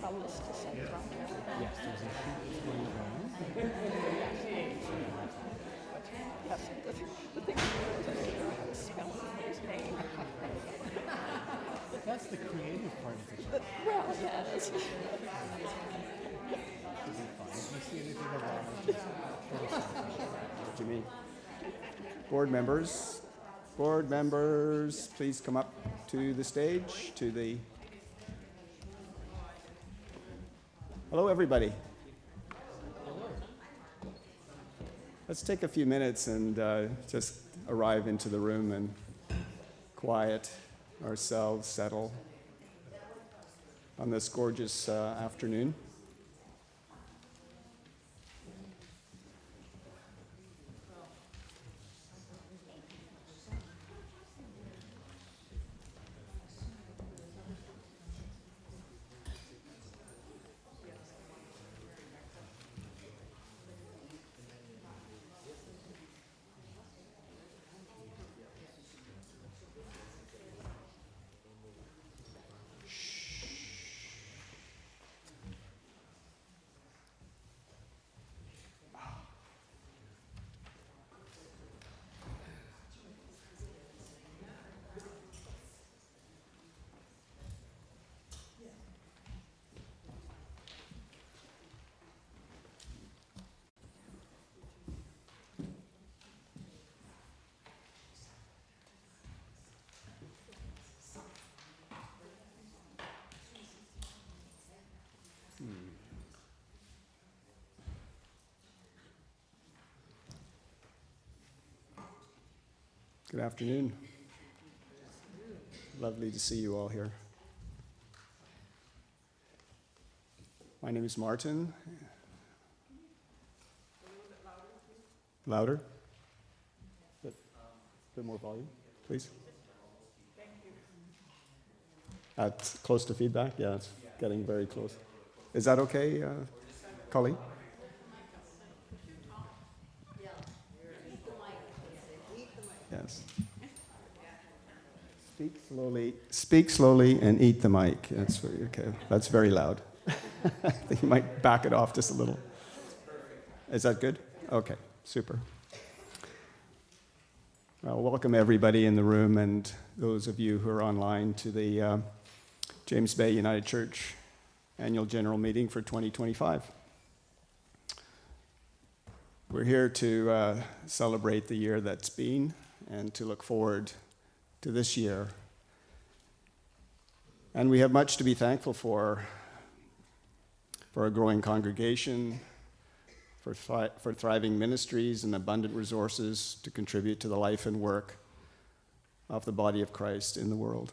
powerless to send around. Yes, there's a sheet that's going around. Yes, the thing is, I don't know how to spell his name. That's the creative part of the job. Well, yes. Should be fine. If you see anything wrong, just Photoshop it. Jimmy. Board members, please come up to the stage, to the... Hello, everybody. Let's take a few minutes and just arrive into the room and quiet ourselves, settle on this gorgeous afternoon. Good afternoon. Lovely to see you all here. My name is Martin. Louder? A bit more volume, please. That's close to feedback? Yeah, it's getting very close. Is that okay, Colleen? Yes. Speak slowly and eat the mic. That's very, okay. That's very loud. I think you might back it off just a little. Is that good? Okay, super. Well, welcome everybody in the room and those of you who are online to the James Bay United Church Annual General Meeting for 2025. We're here to celebrate the year that's been and to look forward to this year. And we have much to be thankful for a growing congregation, for thriving ministries and abundant resources to contribute to the life and work of the body of Christ in the world.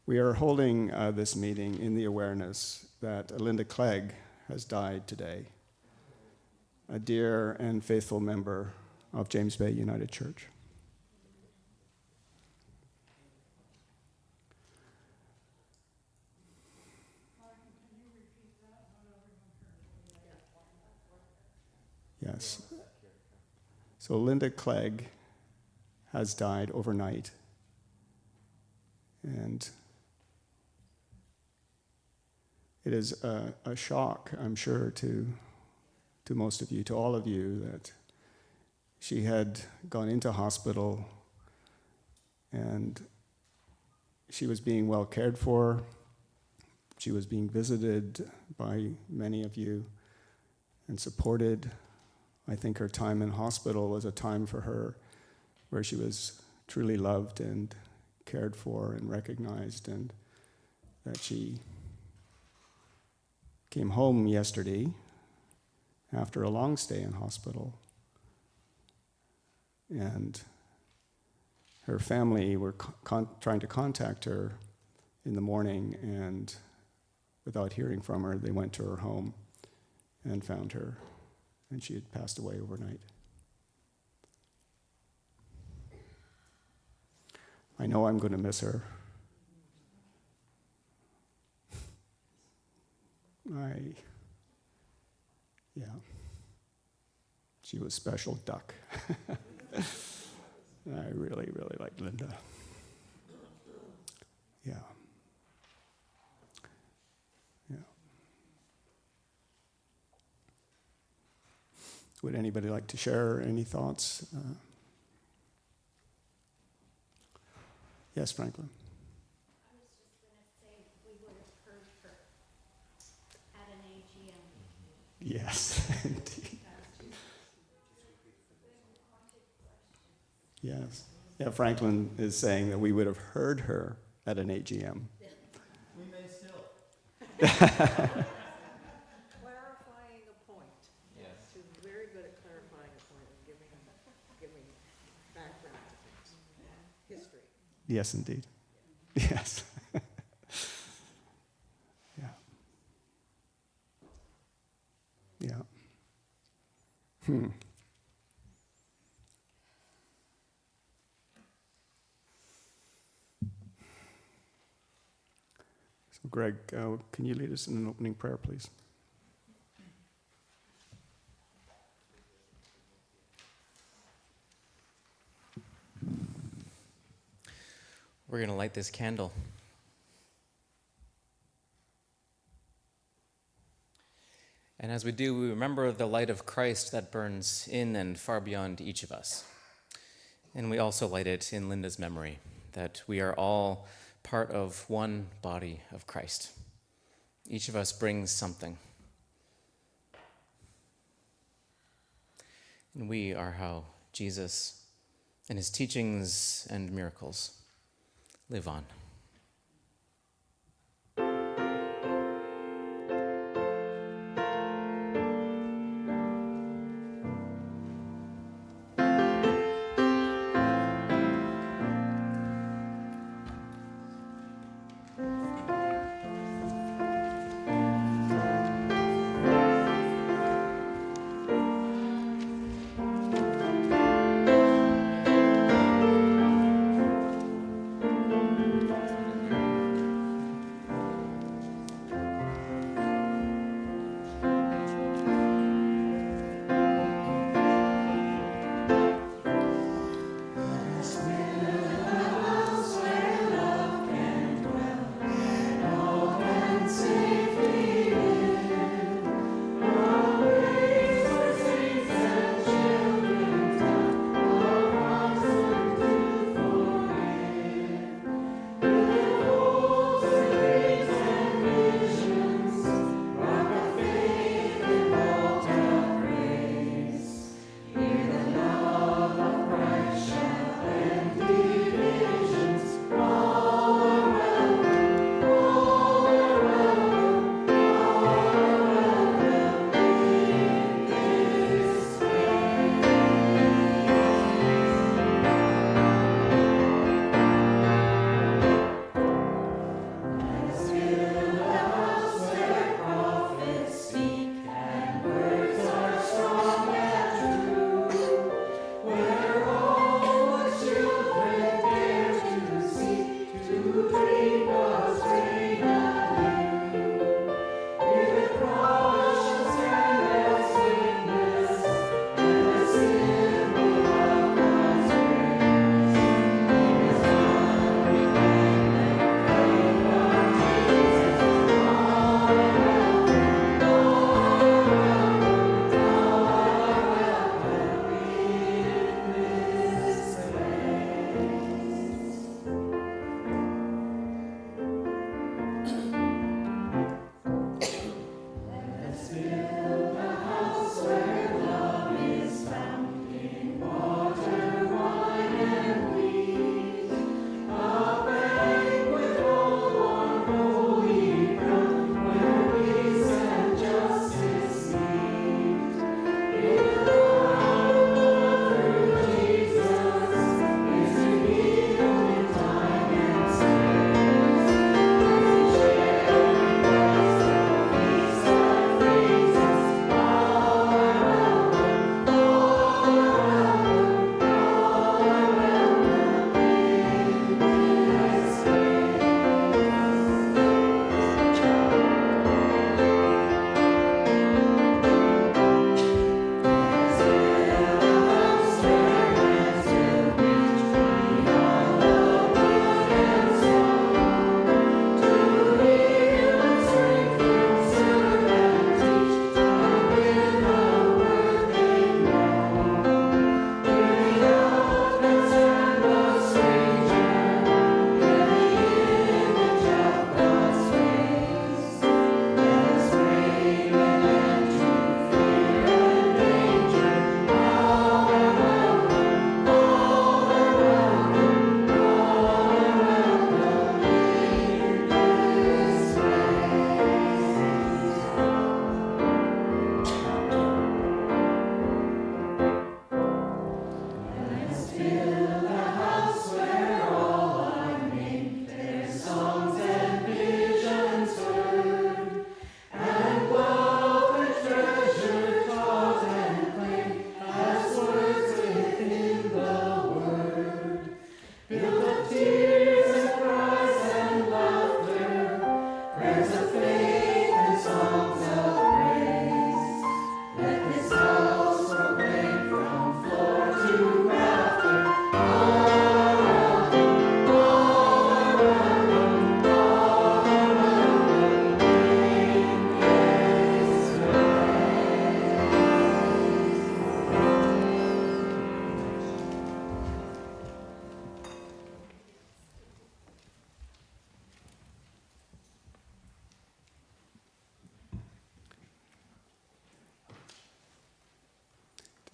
We are holding this meeting in the awareness that Linda Clegg has died today, a dear and faithful member of James Bay United Church. Yes. So Linda Clegg has died overnight. And it is a shock, I'm sure, to most of you, to all of you, that she had gone into hospital and she was being well cared for. She was being visited by many of you and supported. I think her time in hospital was a time for her where she was truly loved and cared for and recognized, and that she came home yesterday after a long stay in hospital. And her family were trying to contact her in the morning, and without hearing from her, they went to her home and found her, and she had passed away overnight. I know I'm going to miss her. She was special duck. I really, really liked Linda. Yeah. Yeah. Would anybody like to share any thoughts? Yes, Franklin. I was just going to say we would have heard her at an AGM. Yes, indeed. Yes. Yeah, Franklin is saying that we would have heard her at an AGM. We may still. Clarifying a point. Yes. She's very good at clarifying a point and giving background to things. History. Yes, indeed. Yes. Yeah. Yeah. So, Greg, can you lead us in an opening prayer, please? We're going to light this candle. And as we do, we remember the light of Christ that burns in and far beyond each of us. And we also light it in Linda's memory, that we are all part of one body of Christ. Each of us brings something. And we are how Jesus and his teachings and miracles live on.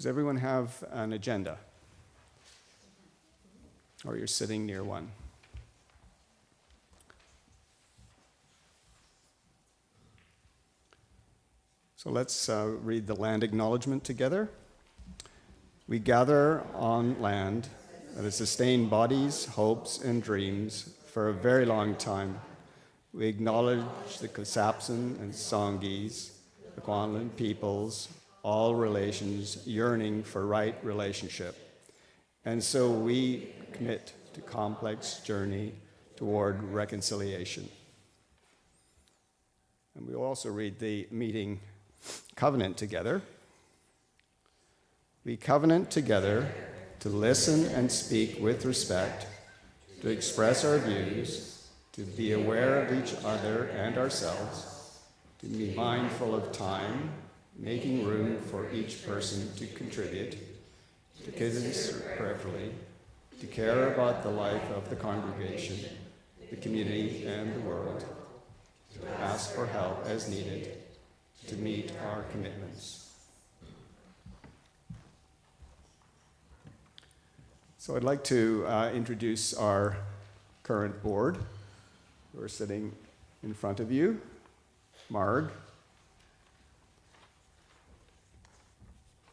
Does everyone have an agenda? Or you're sitting near one? So let's read the land acknowledgement together. We gather on land that has sustained bodies, hopes, and dreams for a very long time. We acknowledge the Kusapsan and Songhees, the Kwanlin peoples, all relations yearning for right relationship. And so we commit to complex journey toward reconciliation. And we will also read the meeting covenant together. We covenant together to listen and speak with respect, to express our views, to be aware of each other and ourselves, to be mindful of time, making room for each person to contribute, to consider prayerfully, to care about the life of the congregation, the community, and the world, to ask for help as needed, to meet our commitments. So I'd like to introduce our current board who are sitting in front of you. Marg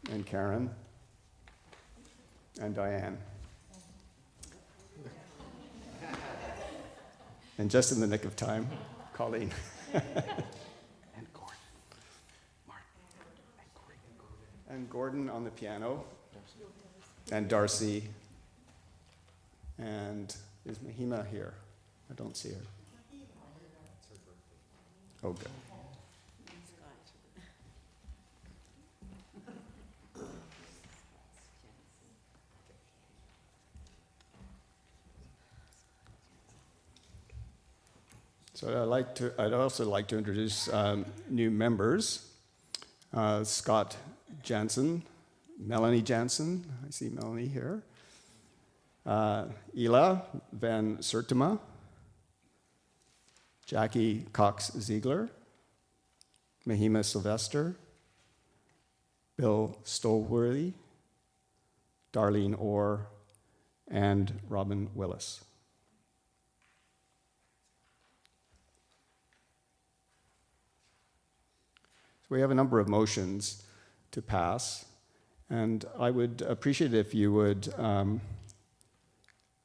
and Karen and Diane. And just in the nick of time, Colleen. And Gordon. Mark. And Gordon on the piano. And Darcy. And is Mahima here? I don't see her. Oh, good. So I'd also like to introduce new members. Scott Jansen, Melanie Jansen, I see Melanie here. Ela Van Sertima, Jackie Cox-Ziegler, Mahima Sylvester, Bill Stolworthy, Darlene Orr, and Robin Willis. So we have a number of motions to pass, and I would appreciate if you would,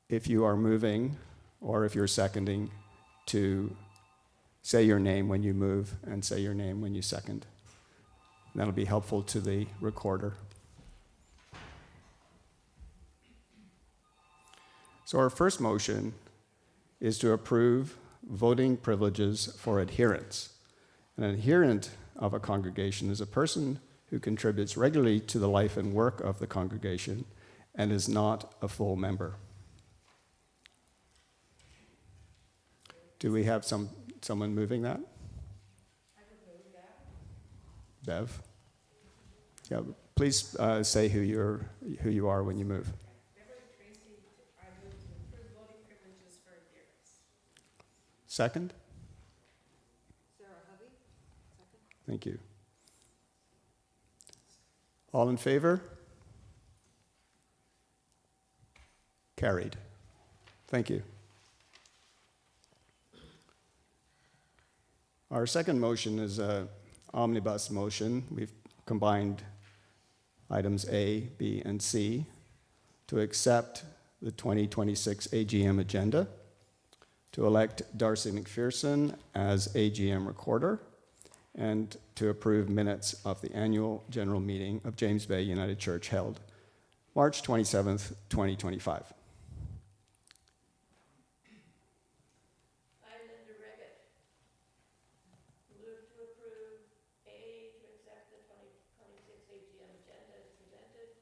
if you are moving or if you're seconding, to say your name when you move and say your name when you second. And that'll be helpful to the recorder. So our first motion is to approve voting privileges for adherents. An adherent of a congregation is a person who contributes regularly to the life and work of the congregation and is not a full member. Do we have someone moving that? I would move that. Bev? Yeah, please say who you are when you move. Beverly Tracy, I move to approve voting privileges for adherents. Second? Sarah Hovey, second. Thank you. All in favor? Carried. Thank you. Our second motion is an omnibus motion. We've combined items A, B, and C to accept the 2026 AGM agenda, to elect Darcy McPherson as AGM recorder, and to approve minutes of the annual general meeting of James Bay United Church held March 27th, 2025. I, Linda Reggett, move to approve A, to accept the 2026 AGM agenda as presented,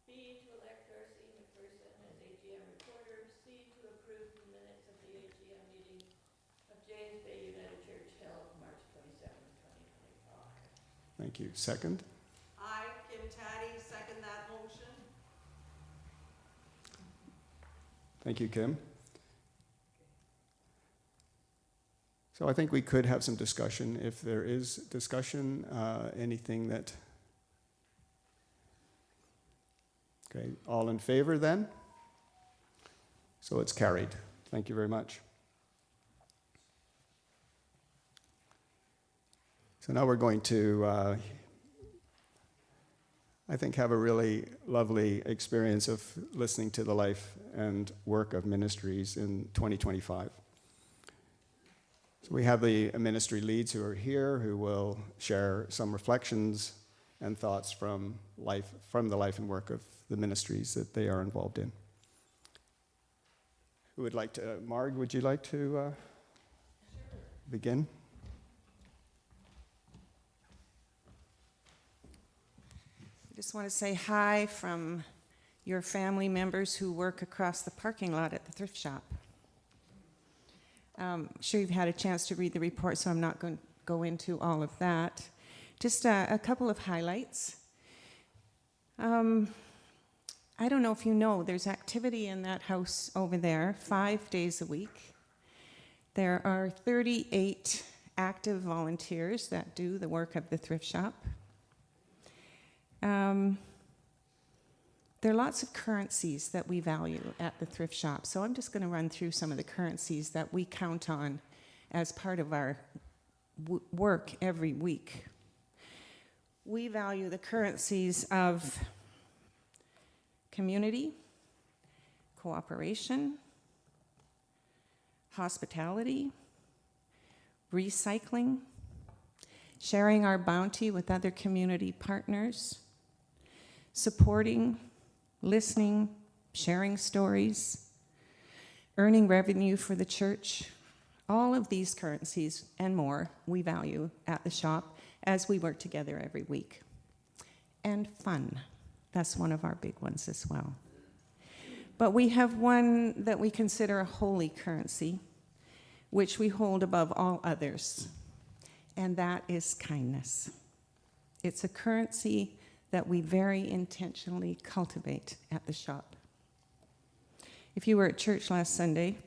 B, to elect Darcy McPherson as AGM recorder, C, to approve the minutes of the AGM meeting of James Bay United Church held March 27th, 2025. Thank you. Second? I, Kim Taddy, second that motion. Thank you, Kim. So I think we could have some discussion. If there is discussion, anything that Okay, all in favor then? So it's carried. Thank you very much. So now we're going to, I think, have a really lovely experience of listening to the life and work of ministries in 2025. So we have the ministry leads who are here who will share some reflections and thoughts from the life and work of the ministries that they are involved in. Who would like to, Marg, would you like to begin? I just want to say hi from your family members who work across the parking lot at the thrift shop. I'm sure you've had a chance to read the report, so I'm not going to go into all of that. Just a couple of highlights. I don't know if you know, there's activity in that house over there 5 days a week. There are 38 active volunteers that do the work of the thrift shop. There are lots of currencies that we value at the thrift shop, so I'm just going to run through some of the currencies that we count on as part of our work every week. We value the currencies of community, cooperation, hospitality, recycling, sharing our bounty with other community partners, supporting, listening, sharing stories, earning revenue for the church. All of these currencies and more we value at the shop as we work together every week. And fun. That's one of our big ones as well. But we have one that we consider a holy currency, which we hold above all others, and that is kindness. It's a currency that we very intentionally cultivate at the shop. If you were at church last Sunday,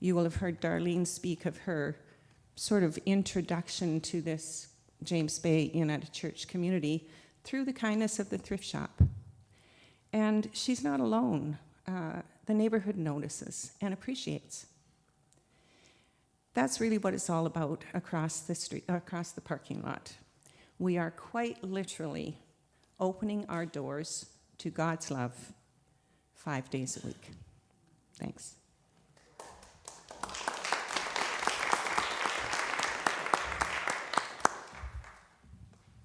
you will have heard Darlene speak of her sort of introduction to this James Bay United Church community through the kindness of the thrift shop. And she's not alone. The neighborhood notices and appreciates. That's really what it's all about across the street, across the parking lot. We are quite literally opening our doors to God's love 5 days a week. Thanks.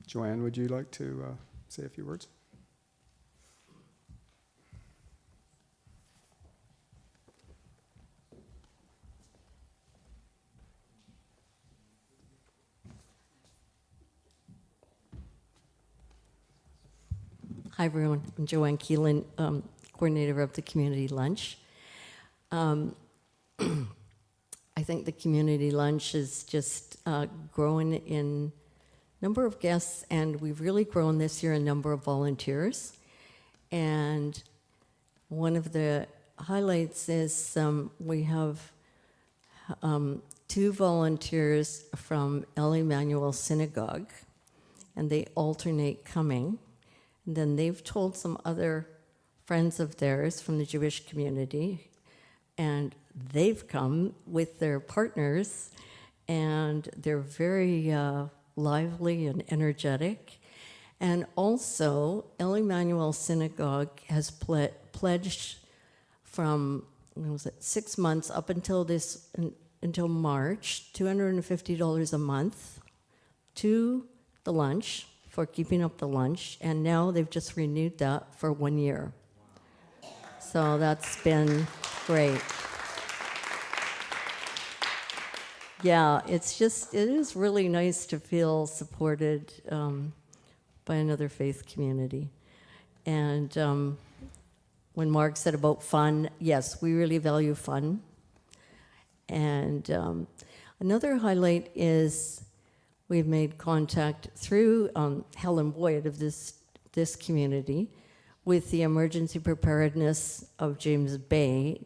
Joanne, would you like to say a few words? Hi, everyone. I'm Joanne Keelan, coordinator of the community lunch. I think the community lunch is just growing in number of guests, and we've really grown this year in number of volunteers. And one of the highlights is we have 2 volunteers from El Emmanuel Synagogue, and they alternate coming. And then they've told some other friends of theirs from the Jewish community, and they've come with their partners, and they're very lively and energetic. And also, El Emmanuel Synagogue has pledged from, 6 months up until until March, $250 a month to the lunch, for keeping up the lunch, and now they've just renewed that for 1 year. So that's been great. Yeah, it is really nice to feel supported by another faith community. And when Mark said about fun, yes, we really value fun. And another highlight is we've made contact through Helen Boyd of this community with the emergency preparedness of James Bay.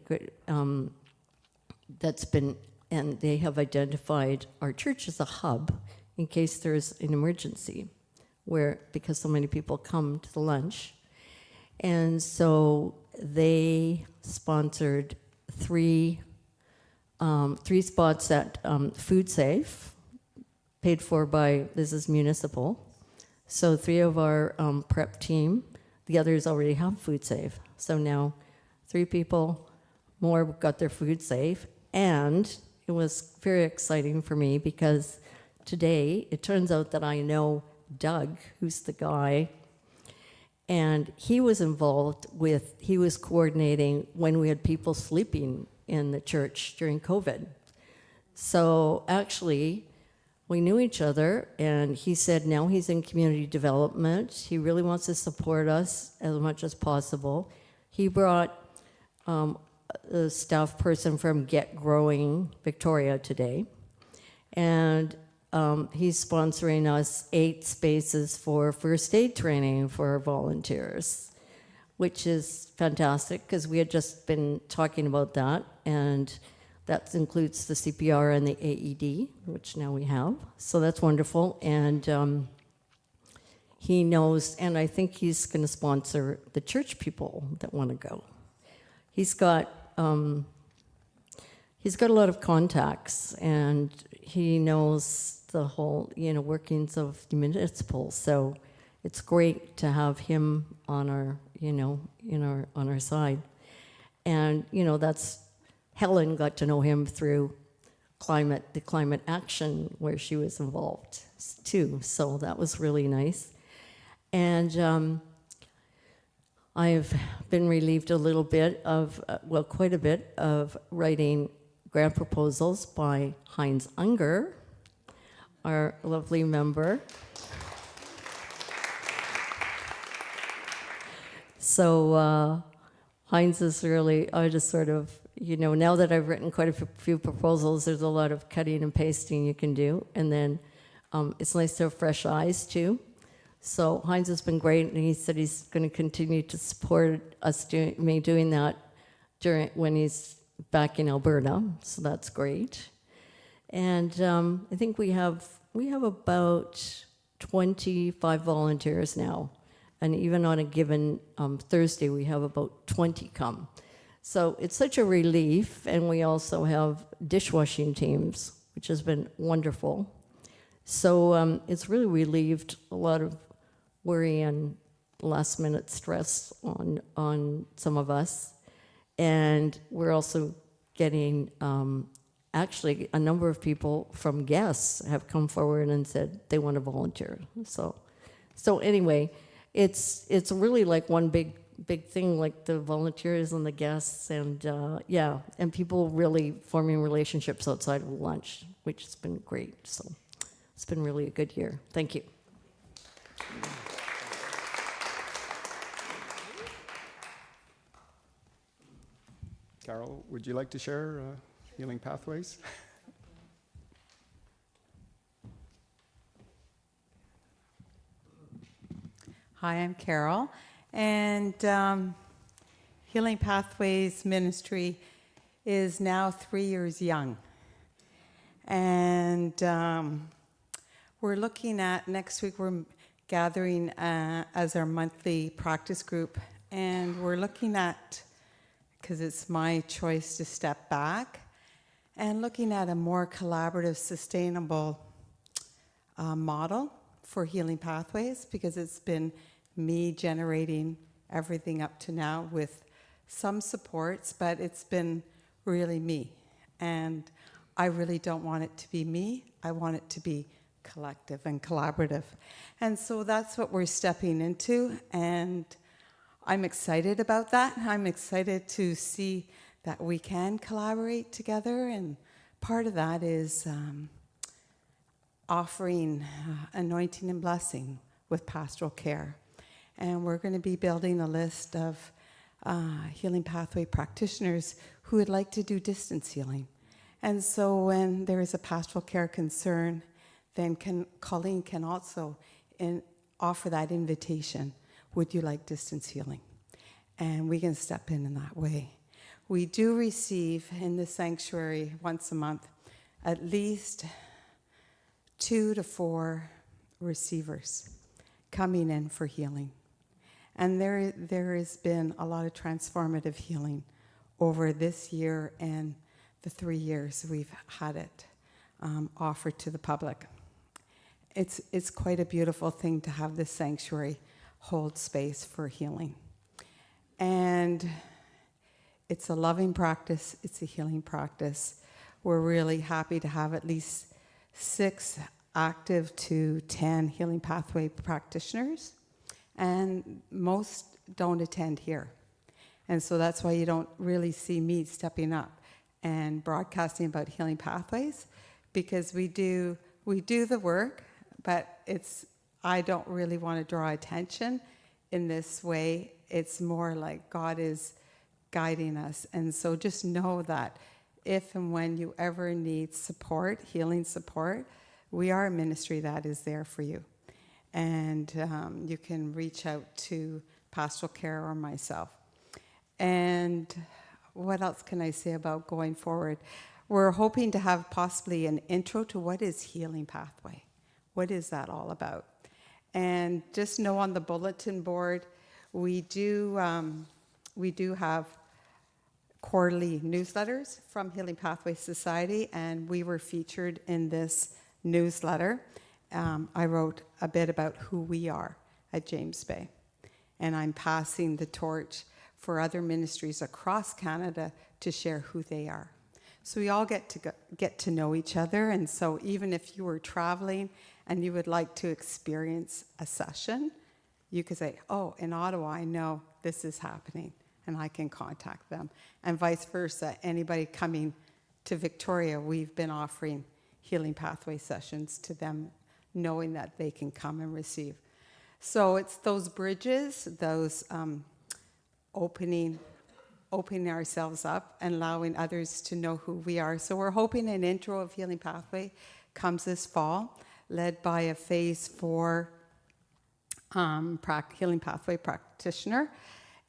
And they have identified our church as a hub in case there's an emergency, because so many people come to the lunch. And so they sponsored three spots at Food Safe, paid for by, this is municipal. So 3 of our prep team, the others already have Food Safe. So now 3 people more got their Food Safe. And it was very exciting for me because today it turns out that I know Doug, who's the guy, and he was involved with, he was coordinating when we had people sleeping in the church during COVID. So actually, we knew each other, and he said now he's in community development. He really wants to support us as much as possible. He brought a staff person from Get Growing Victoria today, and he's sponsoring us 8 spaces for first aid training for our volunteers, which is fantastic because we had just been talking about that, and that includes the CPR and the AED, which now we have. So that's wonderful. And he knows, and I think he's going to sponsor the church people that want to go. He's got a lot of contacts, and he knows the whole, workings of the municipal. So it's great to have him on our, on our side. And that's Helen got to know him through the climate action where she was involved too. So that was really nice. And I've been relieved a little bit of, quite a bit of writing grant proposals by Heinz Unger, our lovely member. So Heinz is really, I just sort of, now that I've written quite a few proposals, there's a lot of cutting and pasting you can do. And then it's nice to have fresh eyes too. So Heinz has been great, and he said he's going to continue to support us doing that when he's back in Alberta. So that's great. And I think we have about 25 volunteers now. And even on a given Thursday, we have about 20 come. So it's such a relief, and we also have dishwashing teams, which has been wonderful. So it's really relieved a lot of worry and last-minute stress on some of us. And we're also getting, actually, a number of people from guests have come forward and said they want to volunteer. So anyway, it's really like one big thing, like the volunteers and the guests, and and people really forming relationships outside of lunch, which has been great. So it's been really a good year. Thank you. Carol, would you like to share Healing Pathways? Hi, I'm Carol, and Healing Pathways Ministry is now 3 years young. And we're looking at, next week we're gathering as our monthly practice group, and we're looking at, because it's my choice to step back, and looking at a more collaborative, sustainable model for Healing Pathways, because it's been me generating everything up to now with some supports, but it's been really me. And I really don't want it to be me. I want it to be collective and collaborative. And so that's what we're stepping into, and I'm excited about that. I'm excited to see that we can collaborate together, and part of that is offering anointing and blessing with pastoral care. And we're going to be building a list of Healing Pathway practitioners who would like to do distance healing. And so when there is a pastoral care concern, then Colleen can also offer that invitation. Would you like distance healing? And we can step in that way. We do receive in the sanctuary once a month at least 2 to 4 receivers coming in for healing. And there has been a lot of transformative healing over this year and the 3 years we've had it offered to the public. It's quite a beautiful thing to have this sanctuary hold space for healing. And it's a loving practice, it's a healing practice. We're really happy to have at least 6 active to 10 healing pathway practitioners, and most don't attend here. And so that's why you don't really see me stepping up and broadcasting about healing pathways, because we do the work, but I don't really want to draw attention in this way. It's more like God is guiding us. And so just know that if and when you ever need support, healing support, we are a ministry that is there for you. And you can reach out to Pastoral Care or myself. And what else can I say about going forward? We're hoping to have possibly an intro to what is Healing Pathway. What is that all about? And just know on the bulletin board, we do have quarterly newsletters from Healing Pathway Society, and we were featured in this newsletter. I wrote a bit about who we are at James Bay, and I'm passing the torch for other ministries across Canada to share who they are. So we all get to know each other, and so even if you were traveling and you would like to experience a session, you could say, oh, in Ottawa, I know this is happening, and I can contact them. And vice versa, anybody coming to Victoria, we've been offering healing pathway sessions to them, knowing that they can come and receive. So it's those bridges, those opening ourselves up and allowing others to know who we are. So we're hoping an intro of Healing Pathway comes this fall, led by a Phase 4 Healing Pathway practitioner.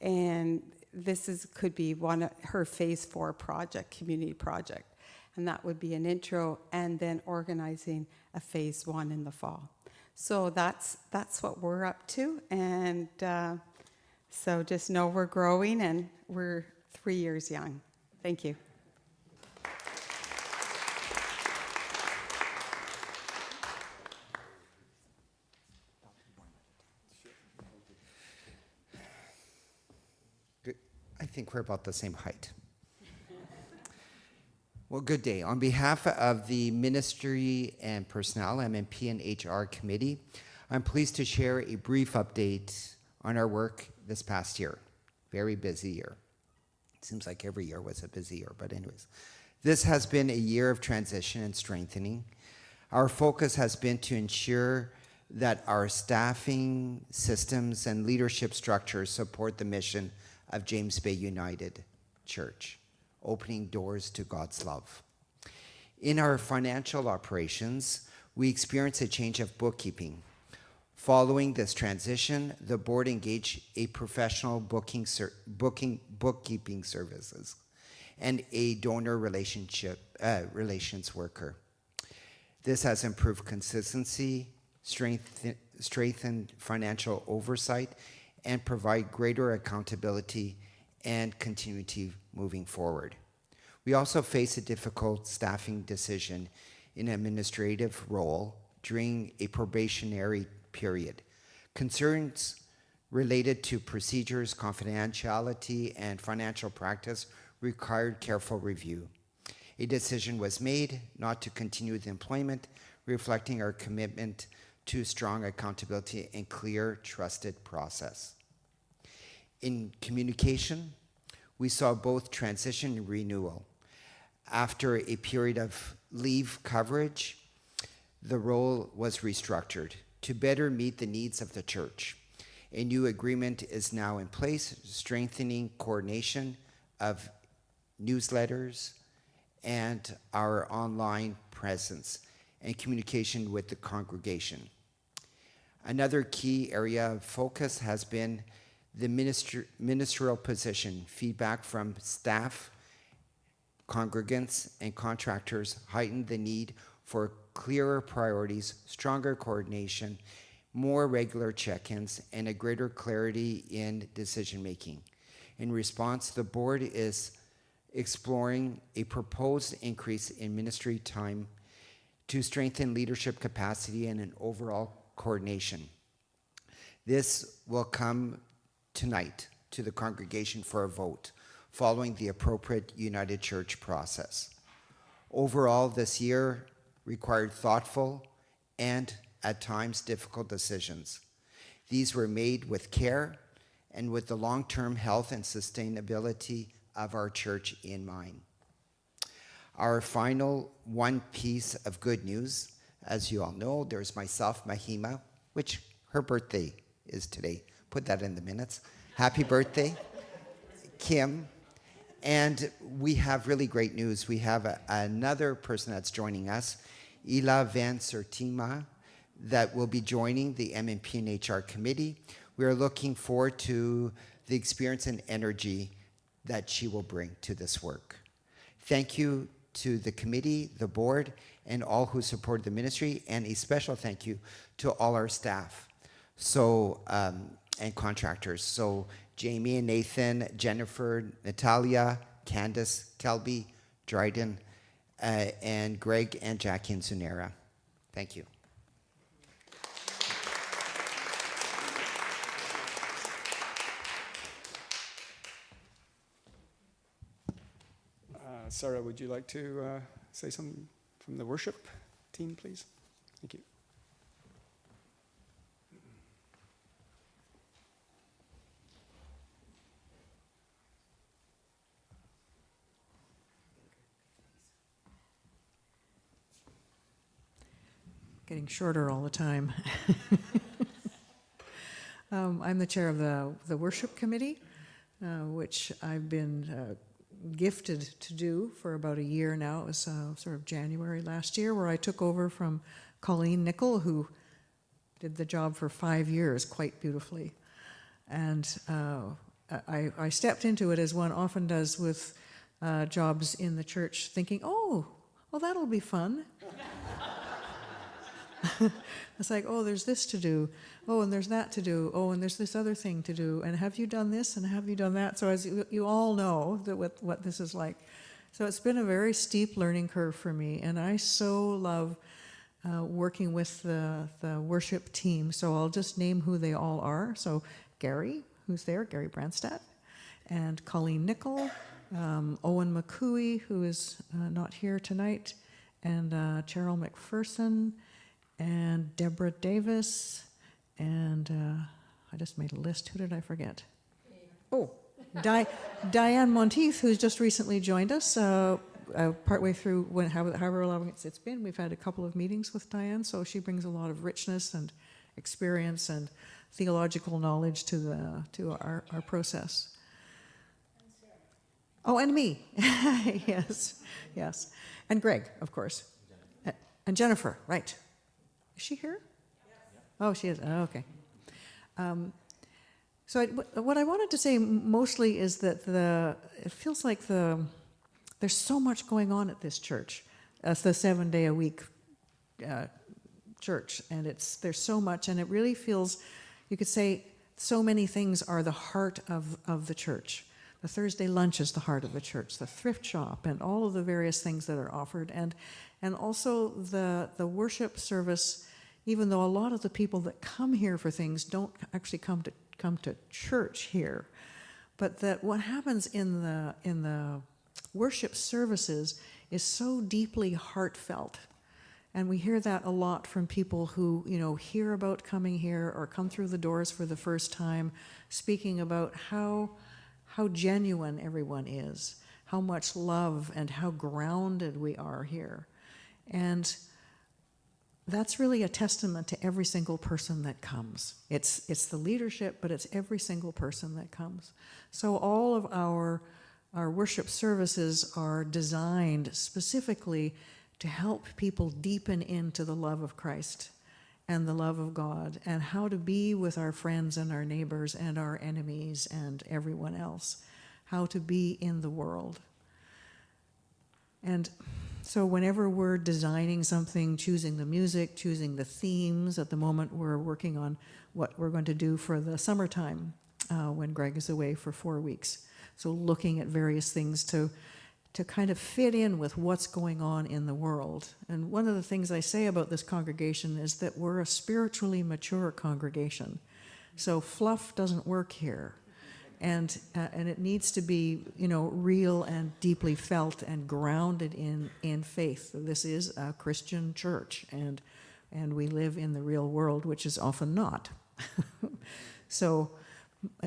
And this could be her Phase 4 project, community project. And that would be an intro, and then organizing a Phase 1 in the fall. So that's what we're up to. And so just know we're growing, and we're 3 years young. Thank you. Good. I think we're about the same height. Well, good day. On behalf of the Ministry and Personnel, MMP and HR Committee, I'm pleased to share a brief update on our work this past year. Very busy year. It seems like every year was a busy year, but anyways. This has been a year of transition and strengthening. Our focus has been to ensure that our staffing, systems, and leadership structures support the mission of James Bay United Church, opening doors to God's love. In our financial operations, we experienced a change of bookkeeping. Following this transition, the board engaged a professional bookkeeping services and a donor relations worker. This has improved consistency, strengthened financial oversight, and provide greater accountability and continuity moving forward. We also face a difficult staffing decision in an administrative role during a probationary period. Concerns related to procedures, confidentiality, and financial practice required careful review. A decision was made not to continue the employment, reflecting our commitment to strong accountability and clear, trusted process. In communication, we saw both transition and renewal. After a period of leave coverage, the role was restructured to better meet the needs of the church. A new agreement is now in place, strengthening coordination of newsletters and our online presence and communication with the congregation. Another key area of focus has been the ministerial position. Feedback from staff, congregants, and contractors heightened the need for clearer priorities, stronger coordination, more regular check-ins, and a greater clarity in decision-making. In response, the board is exploring a proposed increase in ministry time to strengthen leadership capacity and an overall coordination. This will come tonight to the congregation for a vote, following the appropriate United Church process. Overall, this year required thoughtful and, at times, difficult decisions. These were made with care and with the long-term health and sustainability of our church in mind. Our final one piece of good news, as you all know, there's myself, Mahima, which her birthday is today. Put that in the minutes. Happy birthday, Kim. And we have really great news. We have another person that's joining us, Ila Van Sertima, that will be joining the MNP and HR committee. We are looking forward to the experience and energy that she will bring to this work. Thank you to the committee, the board, and all who support the ministry, and a special thank you to all our staff and contractors. So Jamie and Nathan, Jennifer, Natalia, Candace, Kelby, Dryden, and Greg and Jackie and Sunera. Thank you. Sarah, would you like to say something from the worship team, please? Thank you. Getting shorter all the time. I'm the chair of the worship committee, which I've been gifted to do for about a year now. It was sort of January last year, where I took over from Colleen Nickel, who did the job for 5 years quite beautifully. And I stepped into it as one often does with jobs in the church, thinking, oh, well, that'll be fun. It's like, oh, there's this to do. Oh, and there's that to do. Oh, and there's this other thing to do. And have you done this? And have you done that? So as you all know that what this is like. So it's been a very steep learning curve for me. And I so love working with the worship team. So I'll just name who they all are. So Gary, who's there, Gary Brandstad, and Colleen Nickel, Owen McCooey, who is not here tonight, and Cheryl McPherson, and Deborah Davis, and I just made a list. Who did I forget? Oh, Diane Monteith, who's just recently joined us, partway through however long it's been. We've had a couple of meetings with Diane, so she brings a lot of richness and experience and theological knowledge to our process. Oh, and me. Yes. And Greg, of course. And Jennifer, right. Is she here? Yes. Oh, she is. Oh, okay. So what I wanted to say mostly is that it feels like there's so much going on at this church. It's the 7-day-a-week church, and there's so much, and it really feels, you could say, so many things are the heart of the church. The Thursday lunch is the heart of the church, the thrift shop, and all of the various things that are offered, and also the worship service. Even though a lot of the people that come here for things don't actually come to church here, but that what happens in the worship services is so deeply heartfelt. And we hear that a lot from people who, hear about coming here or come through the doors for the first time, speaking about how genuine everyone is, how much love and how grounded we are here. And that's really a testament to every single person that comes. It's the leadership, but it's every single person that comes. So all of our worship services are designed specifically to help people deepen into the love of Christ and the love of God, and how to be with our friends and our neighbors and our enemies and everyone else, how to be in the world. And So whenever we're designing something, choosing the music, choosing the themes, at the moment we're working on what we're going to do for the summertime when Greg is away for 4 weeks. So looking at various things to kind of fit in with what's going on in the world. And one of the things I say about this congregation is that we're a spiritually mature congregation. So fluff doesn't work here. And it needs to be, real and deeply felt and grounded in faith. This is a Christian church, and we live in the real world, which is often not. So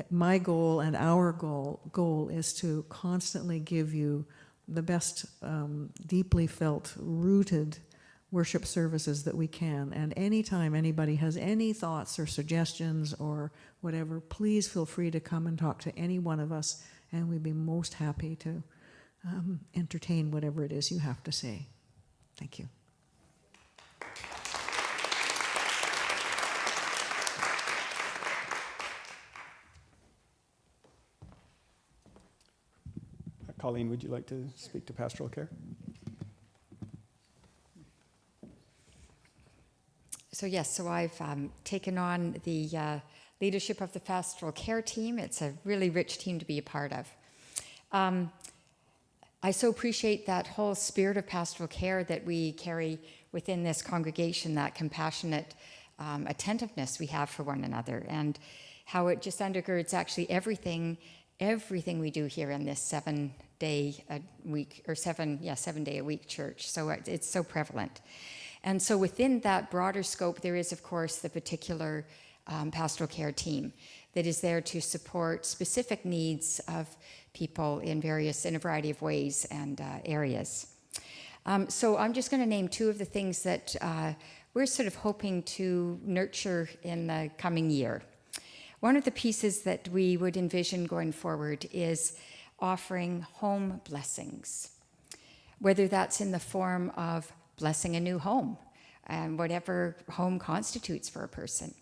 my goal and our goal is to constantly give you the best deeply felt, rooted worship services that we can. And anytime anybody has any thoughts or suggestions or whatever, please feel free to come and talk to any one of us, and we'd be most happy to entertain whatever it is you have to say. Thank you. Colleen, would you like to speak to pastoral care? So yes, so I've taken on the leadership of the pastoral care team. It's a really rich team to be a part of. I so appreciate that whole spirit of pastoral care that we carry within this congregation, that compassionate attentiveness we have for one another, and how it just undergirds actually everything we do here in this 7 day a week, or 7 day a week church. So it's so prevalent. And so within that broader scope, there is, of course, the particular pastoral care team that is there to support specific needs of people in a variety of ways and areas. So I'm just going to name two of the things that we're sort of hoping to nurture in the coming year. One of the pieces that we would envision going forward is offering home blessings, whether that's in the form of blessing a new home, and whatever home constitutes for a person,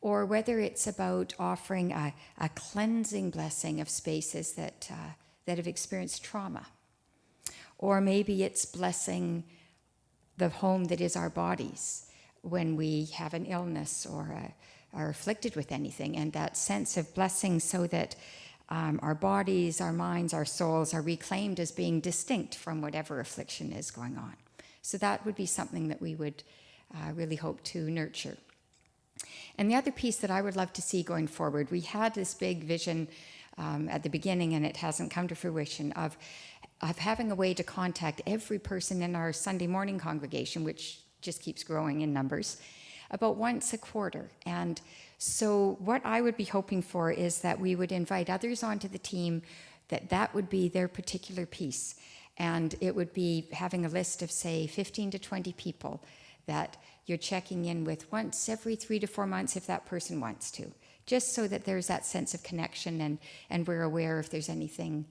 or whether it's about offering a cleansing blessing of spaces that have experienced trauma, or maybe it's blessing the home that is our bodies when we have an illness or are afflicted with anything, and that sense of blessing so that our bodies, our minds, our souls are reclaimed as being distinct from whatever affliction is going on. So that would be something that we would really hope to nurture. And the other piece that I would love to see going forward, we had this big vision at the beginning, and it hasn't come to fruition, of having a way to contact every person in our Sunday morning congregation, which just keeps growing in numbers, about once a quarter. And so what I would be hoping for is that we would invite others onto the team, that would be their particular piece. And it would be having a list of, say, 15 to 20 people that you're checking in with once every 3 to 4 months if that person wants to, just so that there's that sense of connection and we're aware if there's anything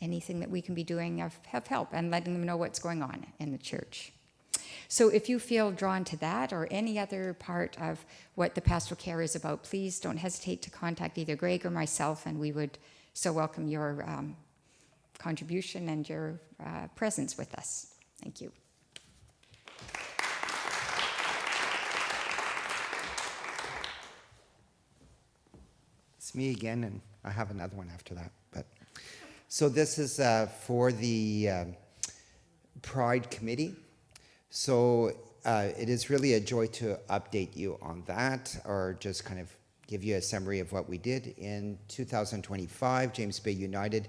that we can be doing of help and letting them know what's going on in the church. So if you feel drawn to that or any other part of what the pastoral care is about, please don't hesitate to contact either Greg or myself, and we would so welcome your contribution and your presence with us. Thank you. It's me again, and I have another one after that. So this is for the Pride Committee. So it is really a joy to update you on that, or just kind of give you a summary of what we did. In 2025, James Bay United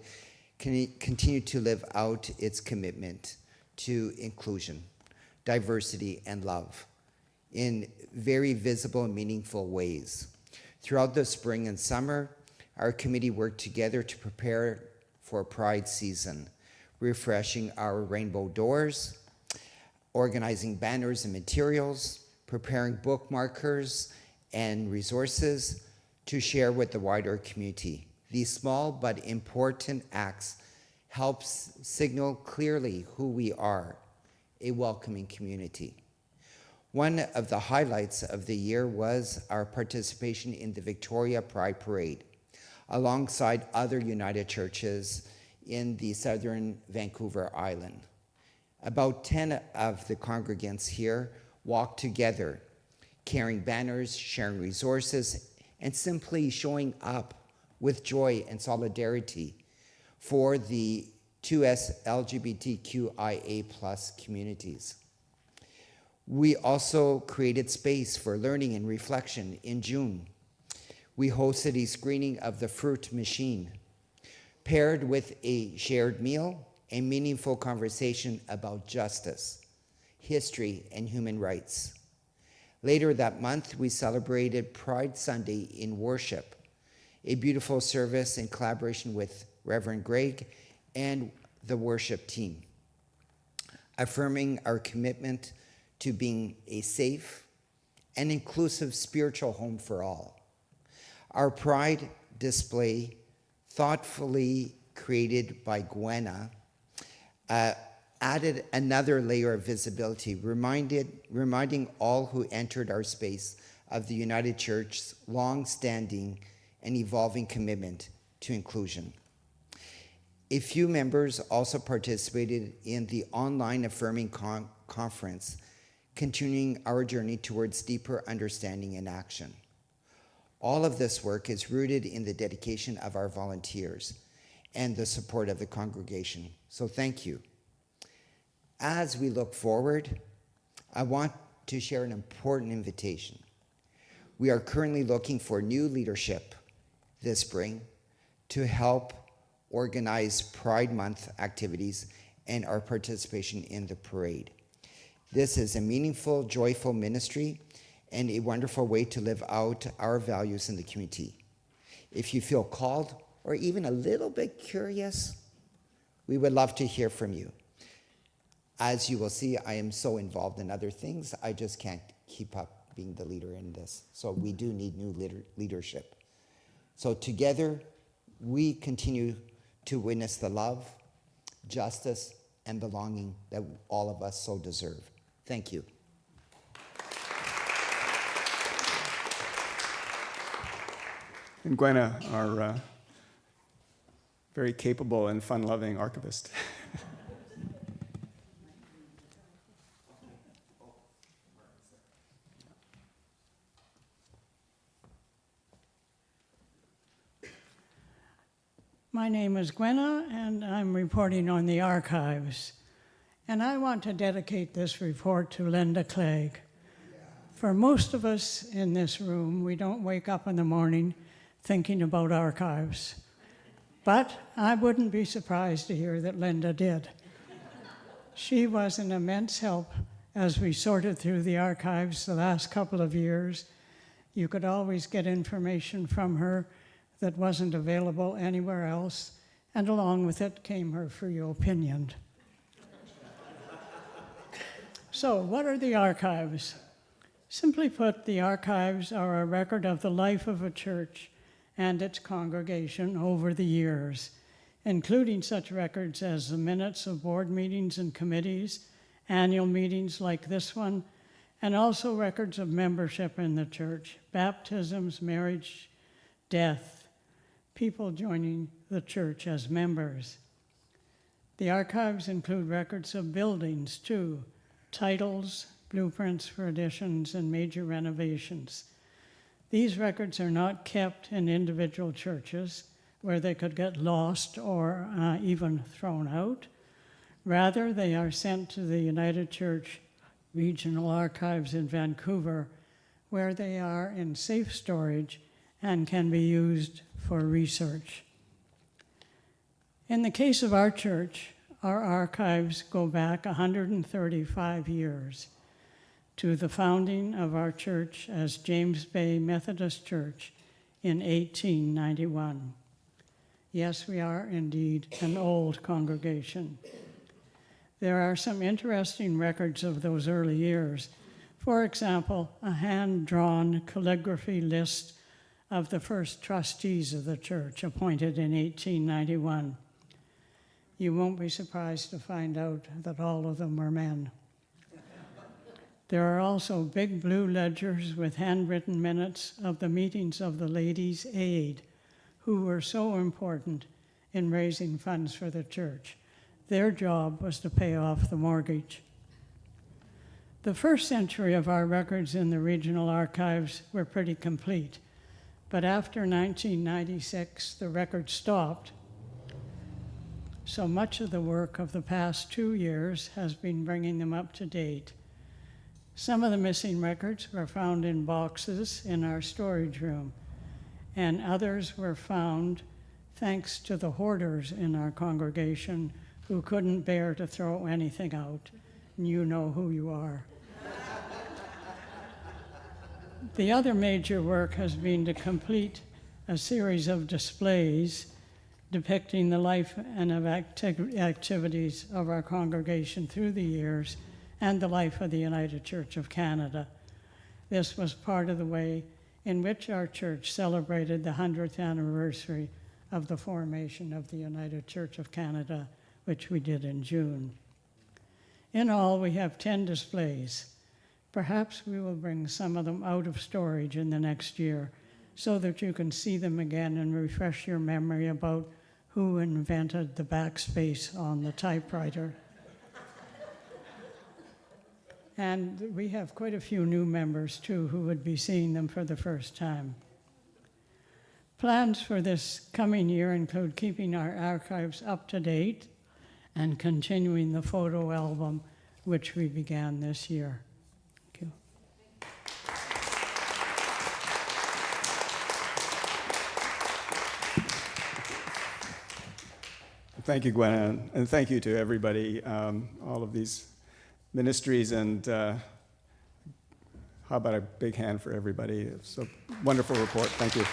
continued to live out its commitment to inclusion, diversity, and love in very visible and meaningful ways. Throughout the spring and summer, our committee worked together to prepare for Pride season, refreshing our rainbow doors, organizing banners and materials, preparing bookmarkers and resources to share with the wider community. These small but important acts help signal clearly who we are, a welcoming community. One of the highlights of the year was our participation in the Victoria Pride Parade, alongside other United churches in the southern Vancouver Island. About 10 of the congregants here walked together, carrying banners, sharing resources, and simply showing up with joy and solidarity for the 2S LGBTQIA+ communities. We also created space for learning and reflection in June. We hosted a screening of The Fruit Machine, paired with a shared meal and meaningful conversation about justice, history, and human rights. Later that month, we celebrated Pride Sunday in worship, a beautiful service in collaboration with Reverend Greg and the worship team, affirming our commitment to being a safe and inclusive spiritual home for all. Our Pride display, thoughtfully created by Gwenna, added another layer of visibility, reminding all who entered our space of the United Church's long-standing and evolving commitment to inclusion. A few members also participated in the online Affirming Conference, continuing our journey towards deeper understanding and action. All of this work is rooted in the dedication of our volunteers and the support of the congregation. So thank you. As we look forward, I want to share an important invitation. We are currently looking for new leadership this spring to help organize Pride Month activities and our participation in the parade. This is a meaningful, joyful ministry and a wonderful way to live out our values in the community. If you feel called or even a little bit curious, we would love to hear from you. As you will see, I am so involved in other things, I just can't keep up being the leader in this. So we do need new leadership. So together, we continue to witness the love, justice, and belonging that all of us so deserve. Thank you. And Gwenna, our very capable and fun-loving archivist. My name is Gwenna, and I'm reporting on the archives. And I want to dedicate this report to Linda Clegg. For most of us in this room, we don't wake up in the morning thinking about archives. But I wouldn't be surprised to hear that Linda did. She was an immense help as we sorted through the archives the last couple of years. You could always get information from her that wasn't available anywhere else, and along with it came her free opinion. So, what are the archives? Simply put, the archives are a record of the life of a church and its congregation over the years, including such records as the minutes of board meetings and committees, annual meetings like this one, and also records of membership in the church, baptisms, marriage, death, people joining the church as members. The archives include records of buildings too, titles, blueprints for additions, and major renovations. These records are not kept in individual churches where they could get lost or even thrown out. Rather, they are sent to the United Church Regional Archives in Vancouver, where they are in safe storage and can be used for research. In the case of our church, our archives go back 135 years to the founding of our church as James Bay Methodist Church in 1891. Yes, we are indeed an old congregation. There are some interesting records of those early years. For example, a hand-drawn calligraphy list of the first trustees of the church, appointed in 1891. You won't be surprised to find out that all of them were men. There are also big blue ledgers with handwritten minutes of the meetings of the Ladies' Aid, who were so important in raising funds for the church. Their job was to pay off the mortgage. The first century of our records in the regional archives were pretty complete, but after 1996, the records stopped. So much of the work of the past 2 years has been bringing them up to date. Some of the missing records were found in boxes in our storage room, and others were found thanks to the hoarders in our congregation who couldn't bear to throw anything out. And you know who you are. The other major work has been to complete a series of displays depicting the life and of activities of our congregation through the years and the life of the United Church of Canada. This was part of the way in which our church celebrated the 100th anniversary of the formation of the United Church of Canada, which we did in June. In all, we have 10 displays. Perhaps we will bring some of them out of storage in the next year so that you can see them again and refresh your memory about who invented the backspace on the typewriter. And we have quite a few new members, too, who would be seeing them for the first time. Plans for this coming year include keeping our archives up to date and continuing the photo album, which we began this year. Thank you. Thank you, Gwen, and thank you to everybody, all of these ministries, and how about a big hand for everybody? It's a wonderful report. Thank you.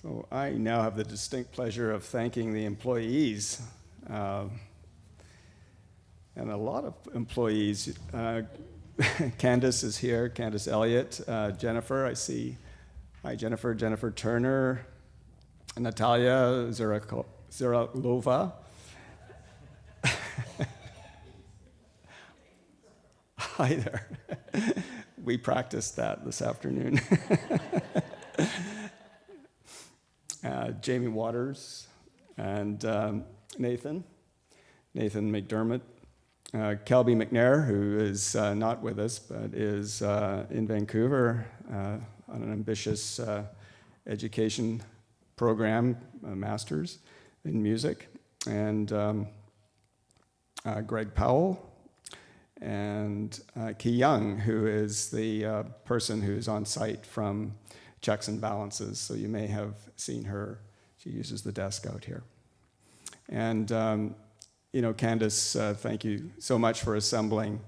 So I now have the distinct pleasure of thanking the employees, and a lot of employees. Candace is here, Candace Elliott, Jennifer, I see. Hi, Jennifer, Jennifer Turner, Natalia Ziralova. Hi there. We practiced that this afternoon. Jamie Waters and Nathan McDermott. Kelby McNair, who is not with us, but is in Vancouver on an ambitious education program, a master's in music, and Greg Powell, and Ki Young, who is the person who's on site from Checks and Balances, so you may have seen her. She uses the desk out here. And Candace, thank you so much for assembling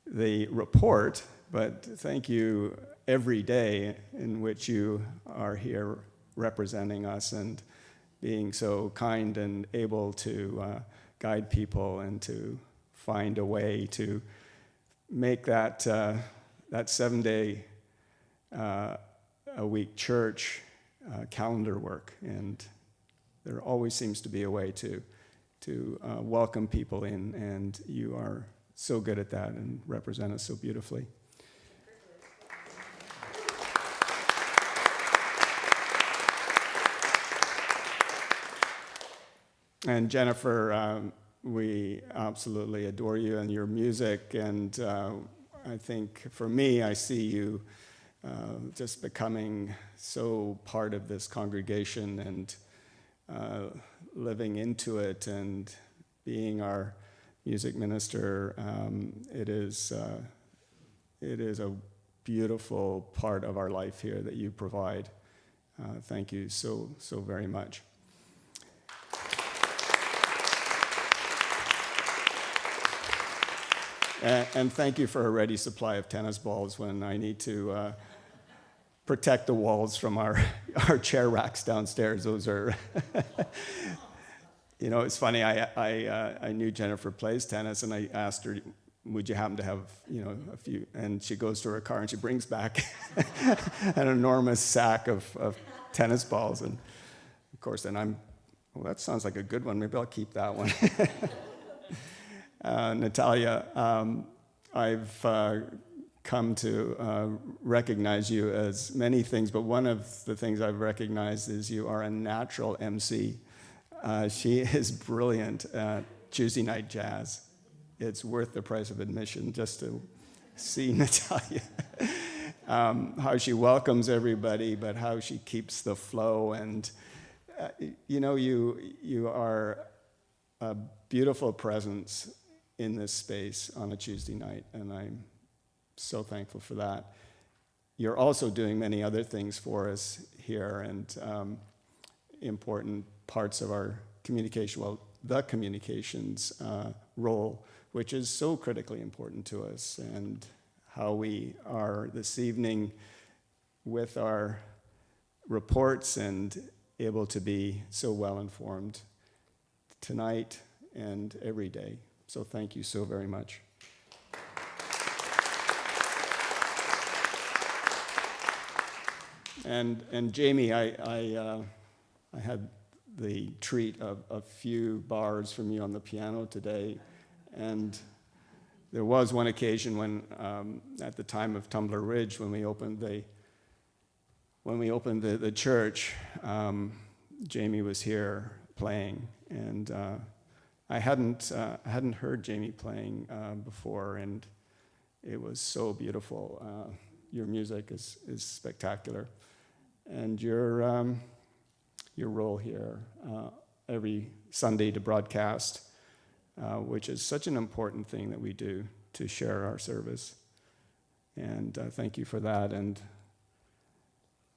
the report, but thank you every day in which you are here representing us and being so kind and able to guide people and to find a way to make that 7-day a week church calendar work. And there always seems to be a way to welcome people in, and you are so good at that and represent us so beautifully. And Jennifer, we absolutely adore you and your music, and I think for me, I see you just becoming so part of this congregation and living into it and being our music minister. It is a beautiful part of our life here that you provide. Thank you so very much. And thank you for a ready supply of tennis balls when I need to protect the walls from our chair racks downstairs. Those are, it's funny, I knew Jennifer plays tennis, and I asked her, would you happen to have, a few? And she goes to her car and she brings back an enormous sack of tennis balls. And of course, then well, that sounds like a good one. Maybe I'll keep that one. Natalia, I've come to recognize you as many things, but one of the things I've recognized is you are a natural MC. She is brilliant at Tuesday night jazz. It's worth the price of admission just to see Natalia. How she welcomes everybody, but how she keeps the flow. And you are a beautiful presence in this space on a Tuesday night, and I'm so thankful for that. You're also doing many other things for us here, and important parts of our communication, well, the communications role, which is so critically important to us, and how we are this evening with our reports and able to be so well informed tonight and every day. So thank you so very much. And Jamie, I had the treat of a few bars from you on the piano today, and there was one occasion when, at the time of Tumbler Ridge, when we opened the church, Jamie was here playing, and I hadn't heard Jamie playing before, and it was so beautiful. Your music is spectacular, and your role here every Sunday to broadcast, which is such an important thing that we do to share our service. And thank you for that. And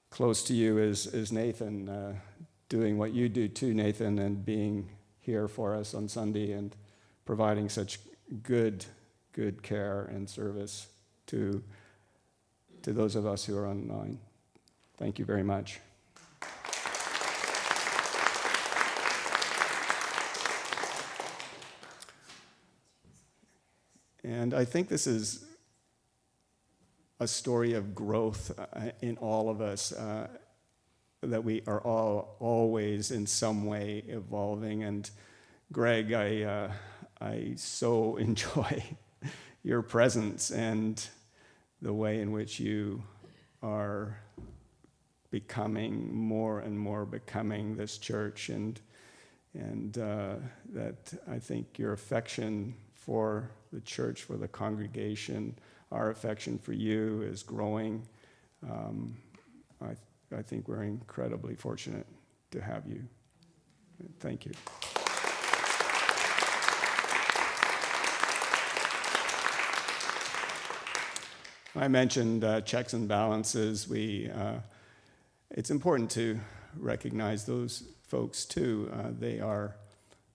close to you is Nathan, doing what you do too, Nathan, and being here for us on Sunday and providing such good care and service to those of us who are online. Thank you very much. And I think this is a story of growth in all of us, that we are all always in some way evolving. And Greg, I so enjoy your presence and the way in which you are becoming more and more becoming this church, and that I think your affection for the church, for the congregation, our affection for you is growing. I think we're incredibly fortunate to have you. Thank you. I mentioned checks and balances. It's important to recognize those folks too. They are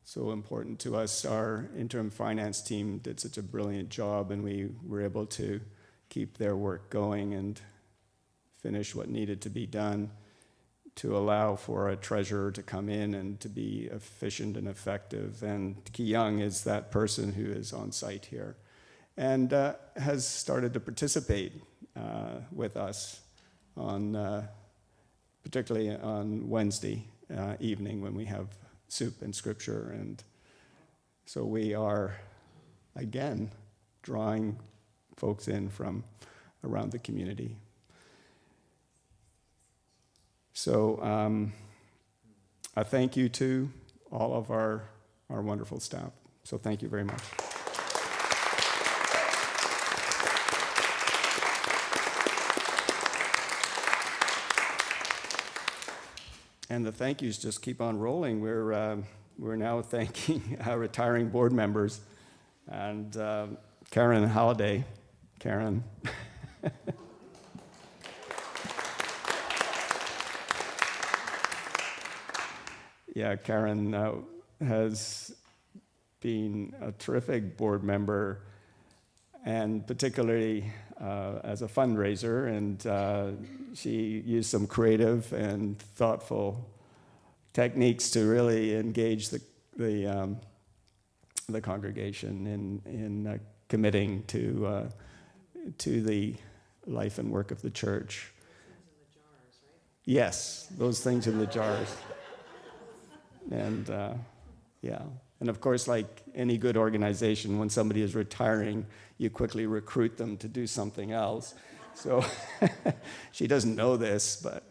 so important to us. Our interim finance team did such a brilliant job, and we were able to keep their work going and finish what needed to be done to allow for a treasurer to come in and to be efficient and effective. And Ki Young is that person who is on site here and has started to participate with us on, particularly on Wednesday evening when we have soup and scripture. And so we are, again, drawing folks in from around the community. So a thank you to all of our wonderful staff. So thank you very much. And the thank yous just keep on rolling. We're now thanking our retiring board members and Karen Halliday. Karen. Yeah, Karen has been a terrific board member, and particularly as a fundraiser, and she used some creative and thoughtful techniques to really engage the congregation in committing to the life and work of the church. Yes, those things in the jars. And yeah, And of course, like any good organization, when somebody is retiring, you quickly recruit them to do something else. So she doesn't know this, but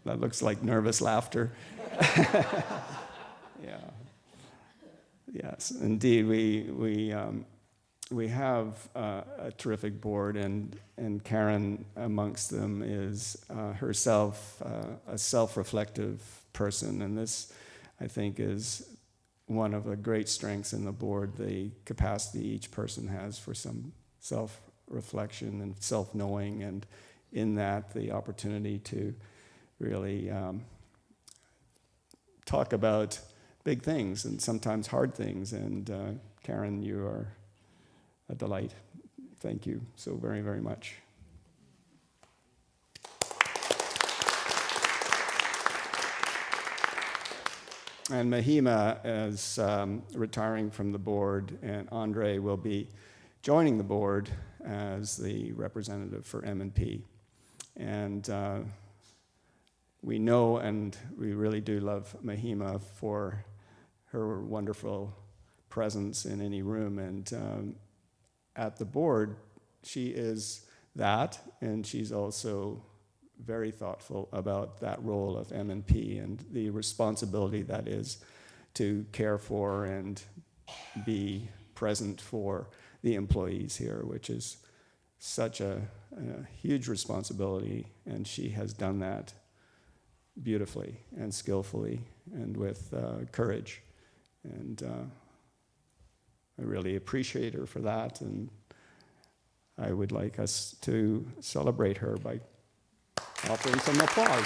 that looks like nervous laughter. Yeah. Yes, indeed, we have a terrific board, and Karen amongst them is herself a self-reflective person, and this, I think, is one of the great strengths in the board, the capacity each person has for some self-reflection and self-knowing, and in that, the opportunity to really talk about big things and sometimes hard things, and Karen, you are a delight. Thank you so very, very much. And Mahima is retiring from the board, and Andre will be joining the board as the representative for M&P. And we know, and we really do love Mahima for her wonderful presence in any room. And at the board, she is that, and she's also very thoughtful about that role of M&P and the responsibility that is to care for and be present for the employees here, which is such a huge responsibility, and she has done that beautifully and skillfully and with courage. And I really appreciate her for that, and I would like us to celebrate her by offering some applause.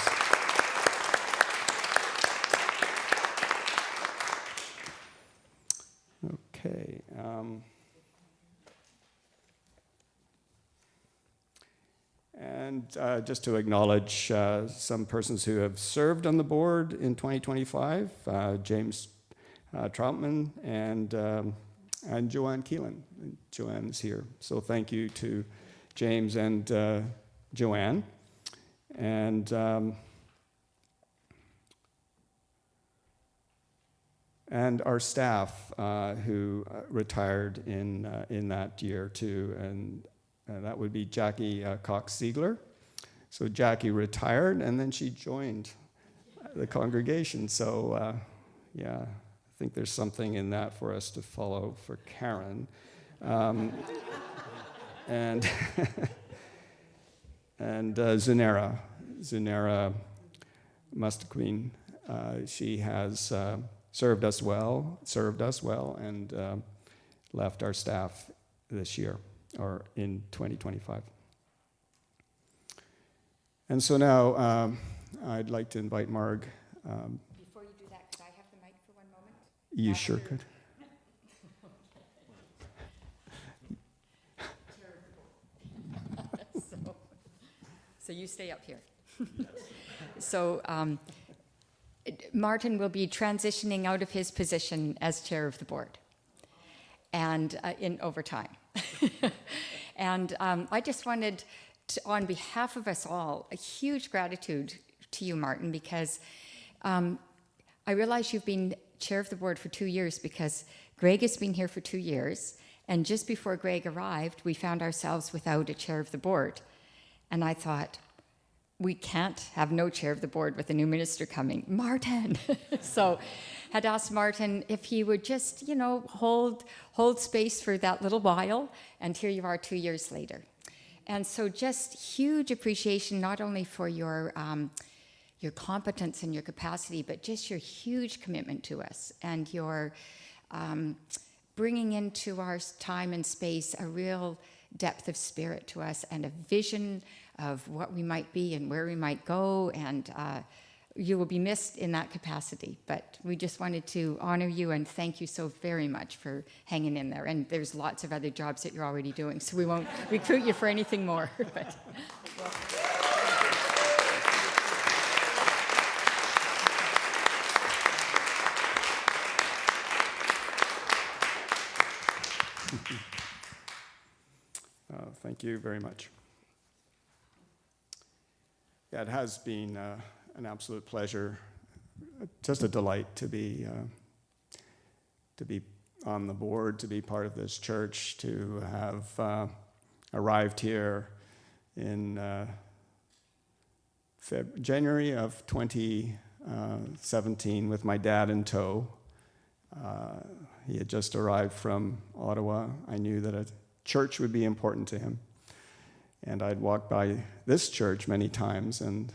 Okay. And just to acknowledge some persons who have served on the board in 2025, James Troutman and Joanne Keelan. Joanne is here. So thank you to James and Joanne. And our staff who retired in that year too, and that would be Jackie Cox-Ziegler. So Jackie retired, and then she joined the congregation. So yeah, I think there's something in that for us to follow for Karen. And and Zunera Mustaqueen, she has served us well, and left our staff this year, or in 2025. And so now I'd like to invite Marg. Before you do that, could I have the mic for one moment? You sure could. So you stay up here. So Martin will be transitioning out of his position as chair of the board, and in overtime. And I just wanted to, on behalf of us all, a huge gratitude to you, Martin, because I realize you've been chair of the board for 2 years, because Greg has been here for 2 years, and just before Greg arrived, we found ourselves without a chair of the board. And I thought, we can't have no chair of the board with a new minister coming. Martin! So had asked Martin if he would just, hold space for that little while, and here you are 2 years later. And so just huge appreciation, not only for your competence and your capacity, but just your huge commitment to us, and your bringing into our time and space a real depth of spirit to us, and a vision of what we might be and where we might go, and you will be missed in that capacity. But we just wanted to honor you and thank you so very much for hanging in there. And there's lots of other jobs that you're already doing, so we won't recruit you for anything more. But, Thank you very much. Yeah, it has been an absolute pleasure, just a delight to be on the board, to be part of this church, to have arrived here in January of 2017 with my dad in tow. He had just arrived from Ottawa. I knew that a church would be important to him. And I'd walked by this church many times, and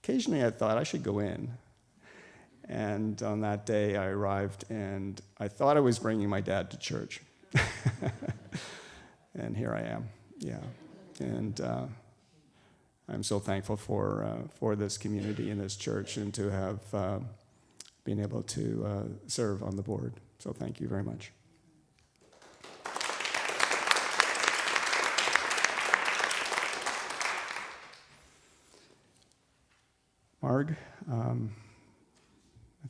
occasionally I thought I should go in. And on that day I arrived, and I thought I was bringing my dad to church. And here I am, yeah. And I'm so thankful for this community and this church, and to have been able to serve on the board. So thank you very much. Marg, I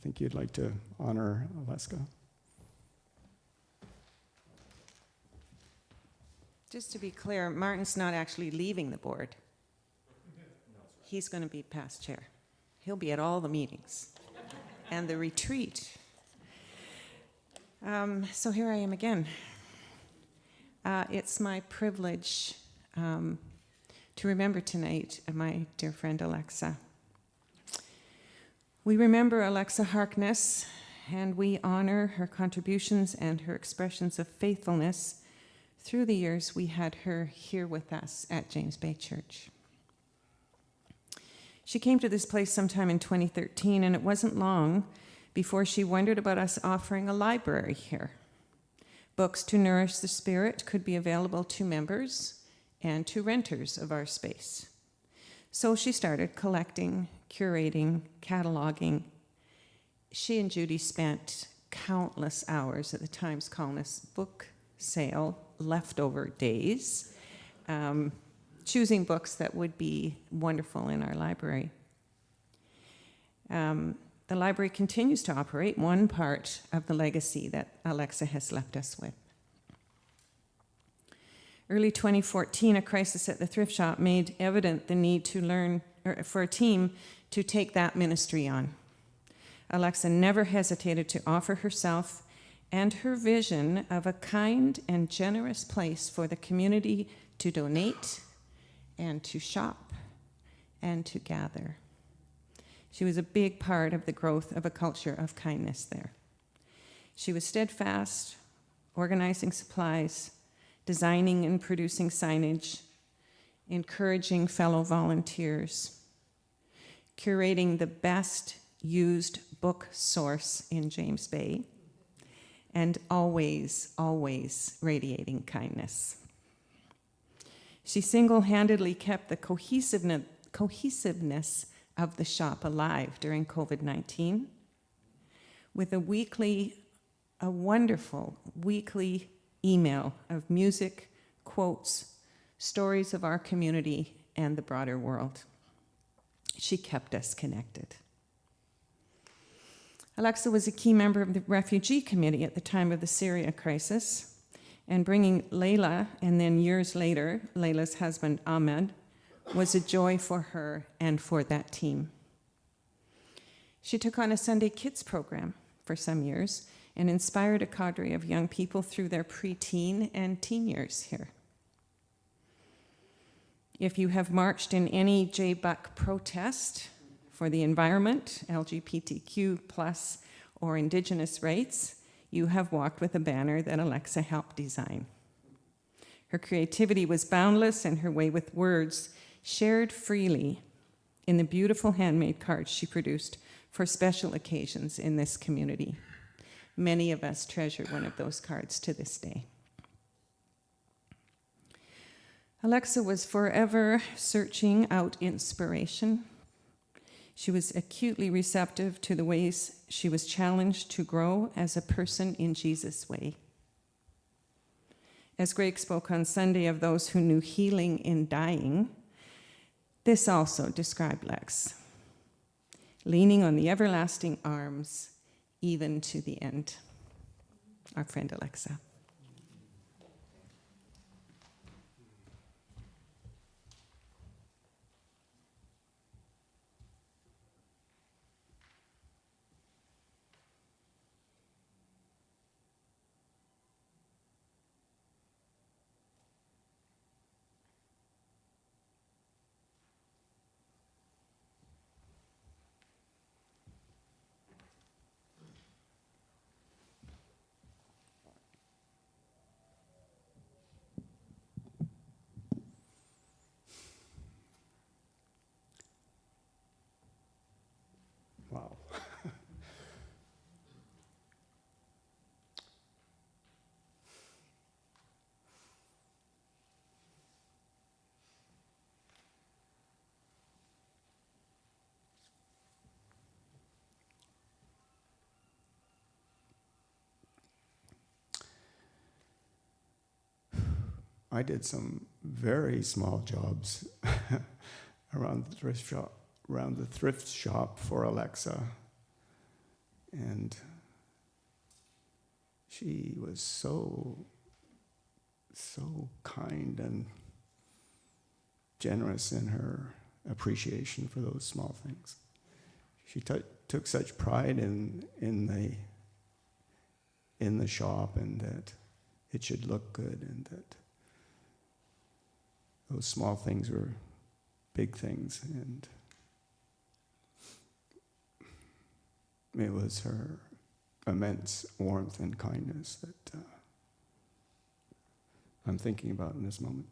think you'd like to honor Alexa. Just to be clear, Martin's not actually leaving the board. He's going to be past chair. He'll be at all the meetings and the retreat. So here I am again. It's my privilege to remember tonight my dear friend Alexa. We remember Alexa Harkness, and we honor her contributions and her expressions of faithfulness through the years we had her here with us at James Bay Church. She came to this place sometime in 2013, and it wasn't long before she wondered about us offering a library here. Books to nourish the spirit could be available to members and to renters of our space. So she started collecting, curating, cataloging. She and Judy spent countless hours at the Times Columnist book sale, leftover days, choosing books that would be wonderful in our library. The library continues to operate, one part of the legacy that Alexa has left us with. Early 2014, a crisis at the thrift shop made evident the need to learn, or for a team to take that ministry on. Alexa never hesitated to offer herself and her vision of a kind and generous place for the community to donate and to shop and to gather. She was a big part of the growth of a culture of kindness there. She was steadfast, organizing supplies, designing and producing signage, encouraging fellow volunteers, curating the best used book source in James Bay, and always, always radiating kindness. She single-handedly kept the cohesiveness of the shop alive during COVID-19 with a wonderful weekly email of music, quotes, stories of our community and the broader world. She kept us connected. Alexa was a key member of the refugee committee at the time of the Syria crisis, and bringing Layla, and then years later, Layla's husband Ahmed, was a joy for her and for that team. She took on a Sunday Kids program for some years and inspired a cadre of young people through their preteen and teen years here. If you have marched in any JBUC protest for the environment, LGBTQ+, or Indigenous rights, you have walked with a banner that Alexa helped design. Her creativity was boundless, and her way with words shared freely in the beautiful handmade cards she produced for special occasions in this community. Many of us treasure one of those cards to this day. Alexa was forever searching out inspiration. She was acutely receptive to the ways she was challenged to grow as a person in Jesus' way. As Greg spoke on Sunday of those who knew healing in dying, this also described Lex, leaning on the everlasting arms even to the end. Our friend Alexa. I did some very small jobs around the thrift shop for Alexa, and she was so kind and generous in her appreciation for those small things. She took such pride in the shop, and that it should look good, and that those small things were big things, and it was her immense warmth and kindness that I'm thinking about in this moment.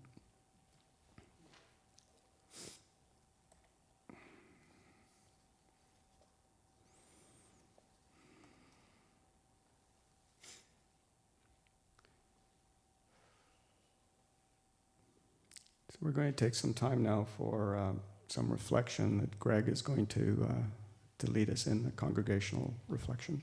So we're going to take some time now for some reflection that Greg is going to lead us in the congregational reflection.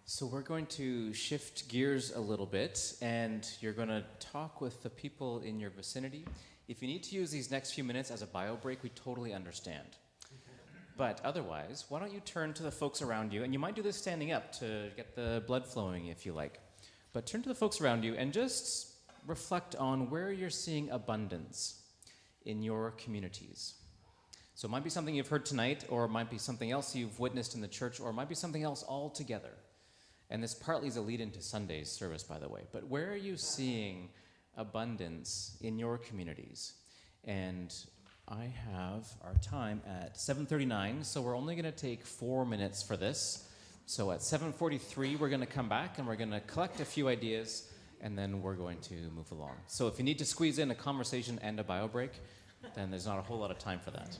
So we're going to shift gears a little bit, and you're going to talk with the people in your vicinity. If you need to use these next few minutes as a bio break, we totally understand. But otherwise, why don't you turn to the folks around you, and you might do this standing up to get the blood flowing if you like. But turn to the folks around you and just reflect on where you're seeing abundance in your communities. So it might be something you've heard tonight, or it might be something else you've witnessed in the church, or it might be something else altogether. And this partly is a lead into Sunday's service, by the way. But where are you seeing abundance in your communities? And I have our time at 7:39, so we're only going to take 4 minutes for this. So at 7:43, we're going to come back and we're going to collect a few ideas, and then we're going to move along. So if you need to squeeze in a conversation and a bio break, then there's not a whole lot of time for that.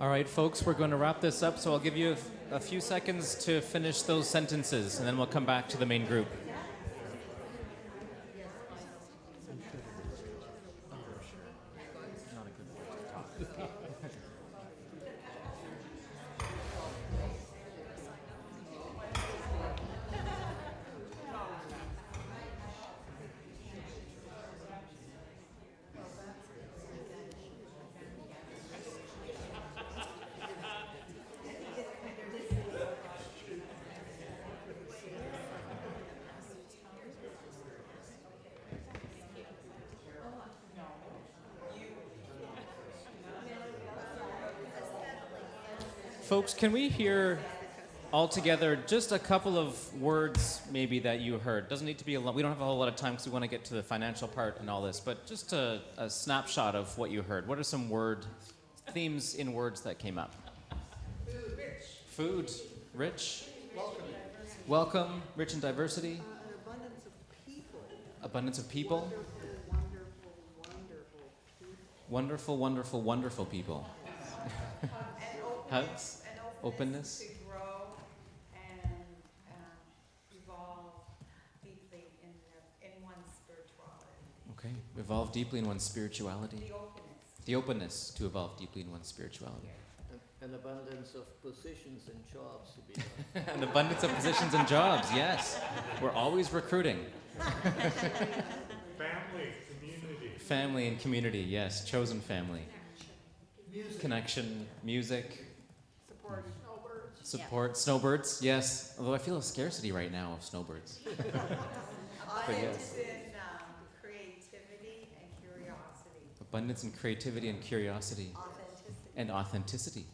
All right, folks, we're going to wrap this up, so I'll give you a few seconds to finish those sentences, and then we'll come back to the main group. Folks, can we hear all together just a couple of words maybe that you heard? Doesn't need to be a lot. We don't have a whole lot of time because we want to get to the financial part and all this, but just a snapshot of what you heard. What are some themes in words that came up? Food, rich. Food, rich. Welcome, rich in diversity. An abundance of people. Abundance of people. Wonderful, wonderful, wonderful people. Wonderful, wonderful, wonderful people. Hugs. Openness. To grow and evolve deeply in one's spirituality. Okay. Evolve deeply in one's spirituality. The openness to evolve deeply in one's spirituality. An abundance of positions and jobs to be done. An abundance of positions and jobs, yes. We're always recruiting. Family and community, yes. Chosen family. Music. Connection, music. Support snowbirds. Support, snowbirds, yes. Although I feel a scarcity right now of snowbirds. But yes. in creativity and curiosity. Abundance in creativity and curiosity. And authenticity.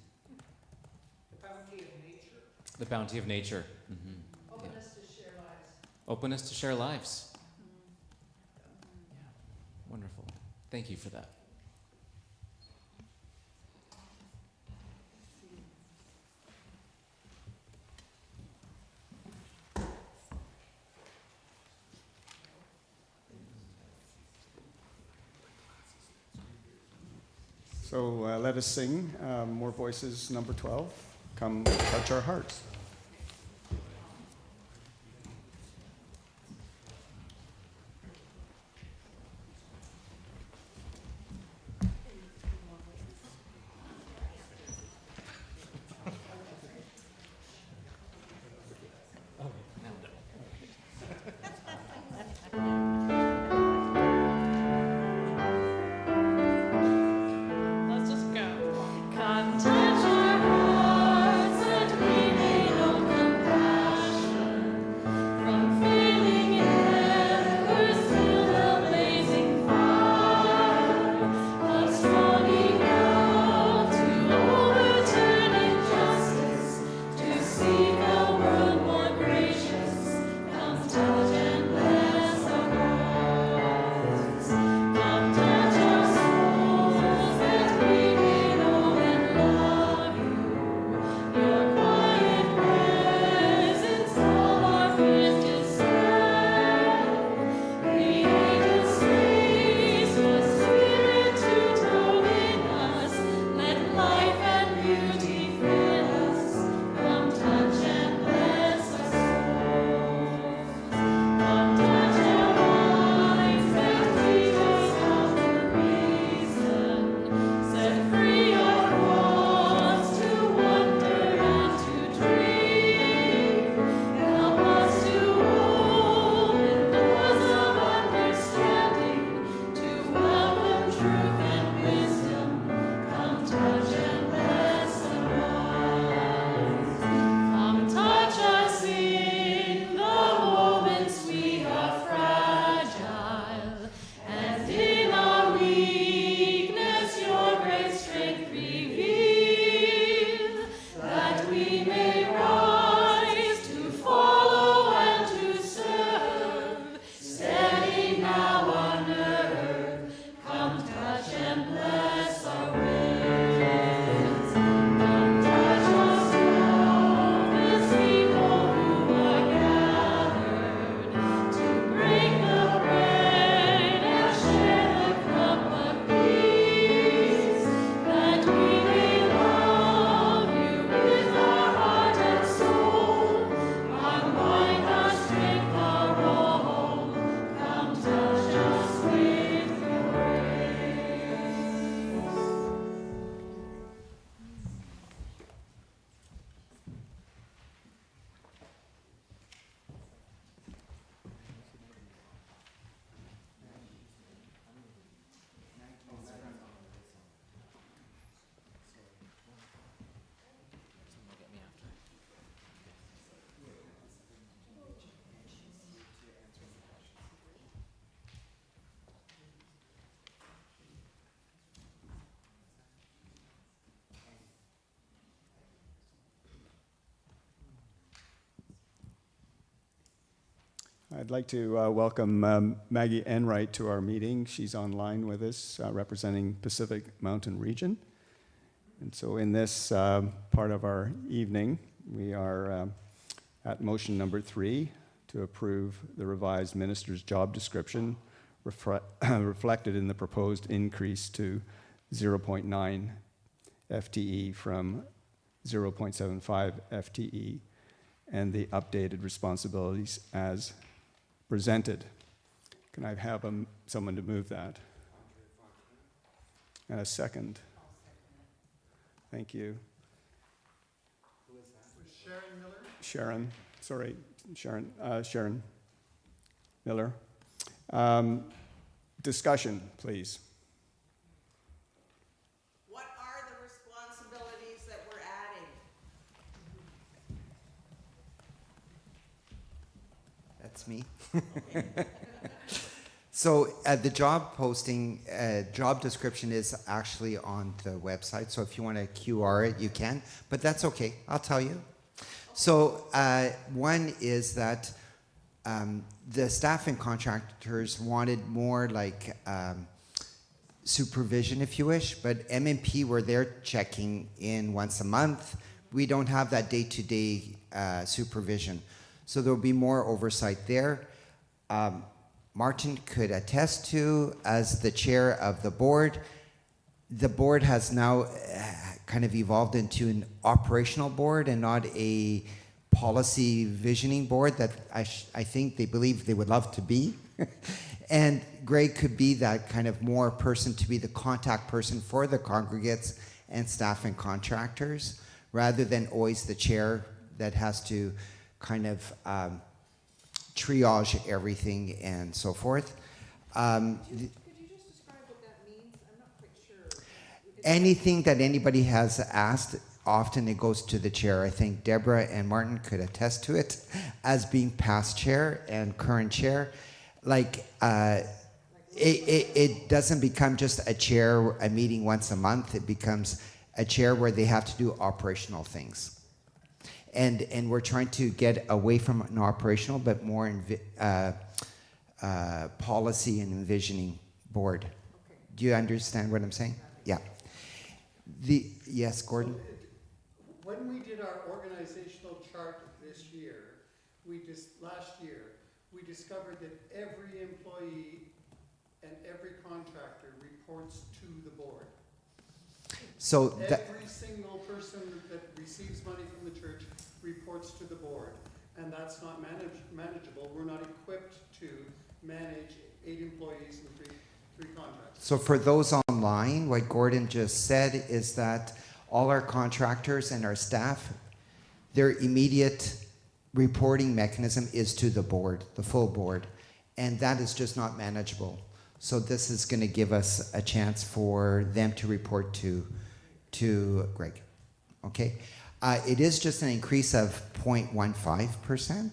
The bounty of nature. The bounty of nature. Mm-hmm. Openness to share lives. Openness to share lives. Yeah. Wonderful. Thank you for that. So let us sing More Voices, number 12. Come touch our hearts. Let's just go. Come touch our hearts and we may I'd like to welcome Maggie Enright to our meeting. She's online with us, representing Pacific Mountain Region. And so in this part of our evening, we are at motion number 3 to approve the revised minister's job description reflected in the proposed increase to 0.9 FTE from 0.75 FTE and the updated responsibilities as presented. Can I have someone to move that? And a second. Thank you. Who is that? Sharon Miller? Sharon Miller. Discussion, please. What are the responsibilities that we're adding? That's me. So the job posting, job description is actually on the website. So if you want to QR it, you can. But that's okay. I'll tell you. So one is that the staff and contractors wanted more like supervision, if you wish. But MMP were there checking in once a month. We don't have that day-to-day supervision. So there'll be more oversight there. Martin could attest to, as the chair of the board has now kind of evolved into an operational board and not a policy visioning board that I think they believe they would love to be. And Greg could be that kind of more person to be the contact person for the congregates and staff and contractors, rather than always the chair that has to kind of triage everything and so forth. Could you just describe what that means? I'm not quite sure. Anything that anybody has asked, often it goes to the chair. I think Deborah and Martin could attest to it as being past chair and current chair. Like, it doesn't become just a chair, a meeting once a month. It becomes a chair where they have to do operational things. And we're trying to get away from an operational, but more policy and envisioning board. Okay. Do you understand what I'm saying? Yeah. Yes, Gordon? So when we did our organizational chart this year, last year, we discovered that every employee and every contractor reports to the board. So every single person that receives money from the church reports to the board, and that's not manageable. We're not equipped to manage 8 employees and three contractors. So for those online, what Gordon just said is that all our contractors and our staff, their immediate reporting mechanism is to the board, the full board, and that is just not manageable. So this is going to give us a chance for them to report to Greg. Okay? It is just an increase of 0.15%,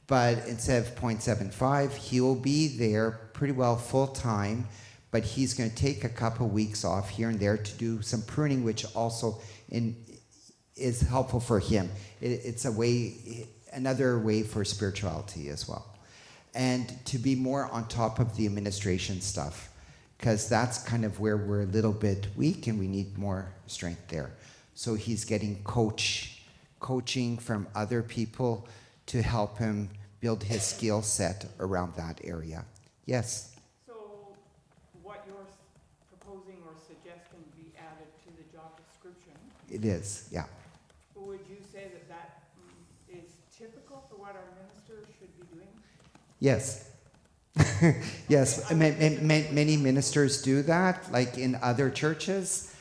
but instead of 0.75, he will be there pretty well full time, but he's going to take a couple weeks off here and there to do some pruning, which also is helpful for him. It's another way for spirituality as well. And to be more on top of the administration stuff, because that's kind of where we're a little bit weak and we need more strength there. So he's getting coaching from other people to help him build his skill set around that area. Yes? So what you're proposing or suggesting be added to the job description? It is, yeah. Would you say that is typical for what our minister should be doing? Yes. Yes, many ministers do that, like in other churches,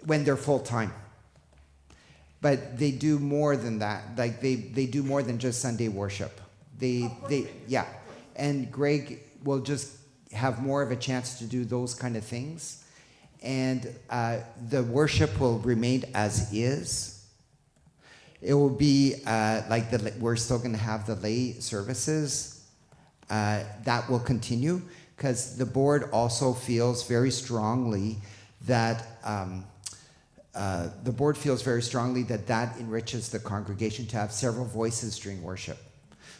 when they're full-time. But they do more than that. Like they do more than just Sunday worship. Yeah. And Greg will just have more of a chance to do those kind of things. And the worship will remain as is. It will be we're still going to have the lay services. That will continue because the board also feels very strongly that that enriches the congregation to have several voices during worship.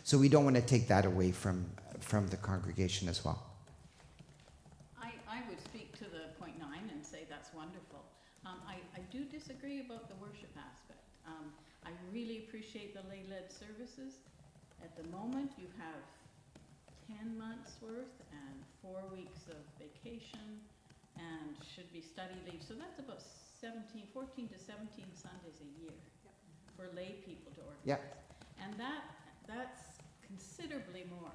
So we don't want to take that away from the congregation as well. I would speak to the point 9 and say that's wonderful. I do disagree about the worship aspect. I really appreciate the lay-led services. At the moment, you have 10 months worth and 4 weeks of vacation and should be study leave. So that's about 14 to 17 Sundays a year for lay people to organize. Yeah. And that's considerably more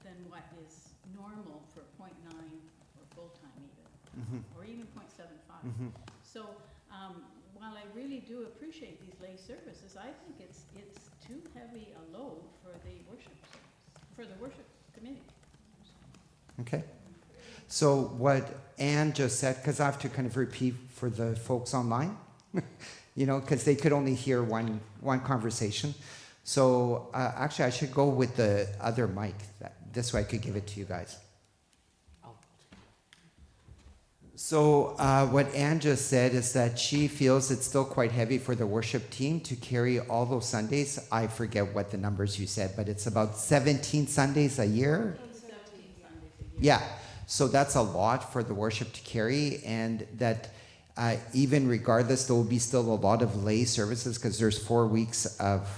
than what is normal for 0.9 or full-time even, or even 0.75. So while I really do appreciate these lay services, I think it's too heavy a load for the worship service, for the worship committee. Okay. So what Anne just said, because I have to kind of repeat for the folks online, you know, because they could only hear one conversation. So actually, I should go with the other mic. This way I could give it to you guys. So what Anne just said is that she feels it's still quite heavy for the worship team to carry all those Sundays. I forget what the numbers you said, but it's about 17 Sundays a year. 17 Sundays a year. Yeah, so that's a lot for the worship to carry, and that even regardless, there will be still a lot of lay services because there's 4 weeks of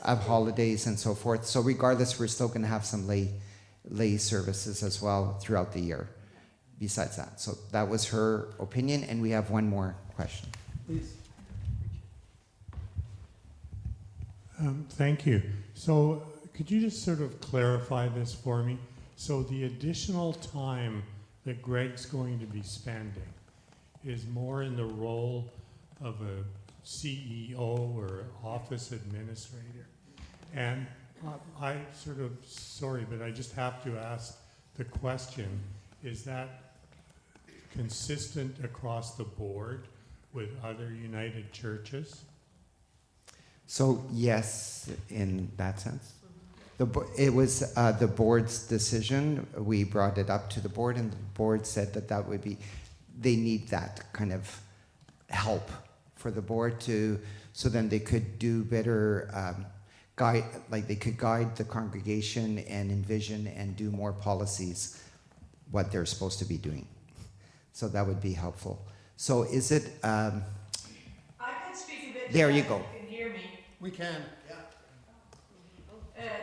holidays and so forth. So regardless, we're still going to have some lay services as well throughout the year. Besides that, so that was her opinion, and we have one more question. Please. Thank you. So could you just sort of clarify this for me? So the additional time that Greg's going to be spending is more in the role of a CEO or office administrator. And I sort of, sorry, but I just have to ask the question, is that consistent across the board with other United churches? So yes, in that sense. It was the board's decision. We brought it up to the board, and the board said that would be, they need that kind of help for the board to, so then they could do better guide, like they could guide the congregation and envision and do more policies, what they're supposed to be doing. So that would be helpful. So is it, I can speak a bit. There you go. You can hear me. We can.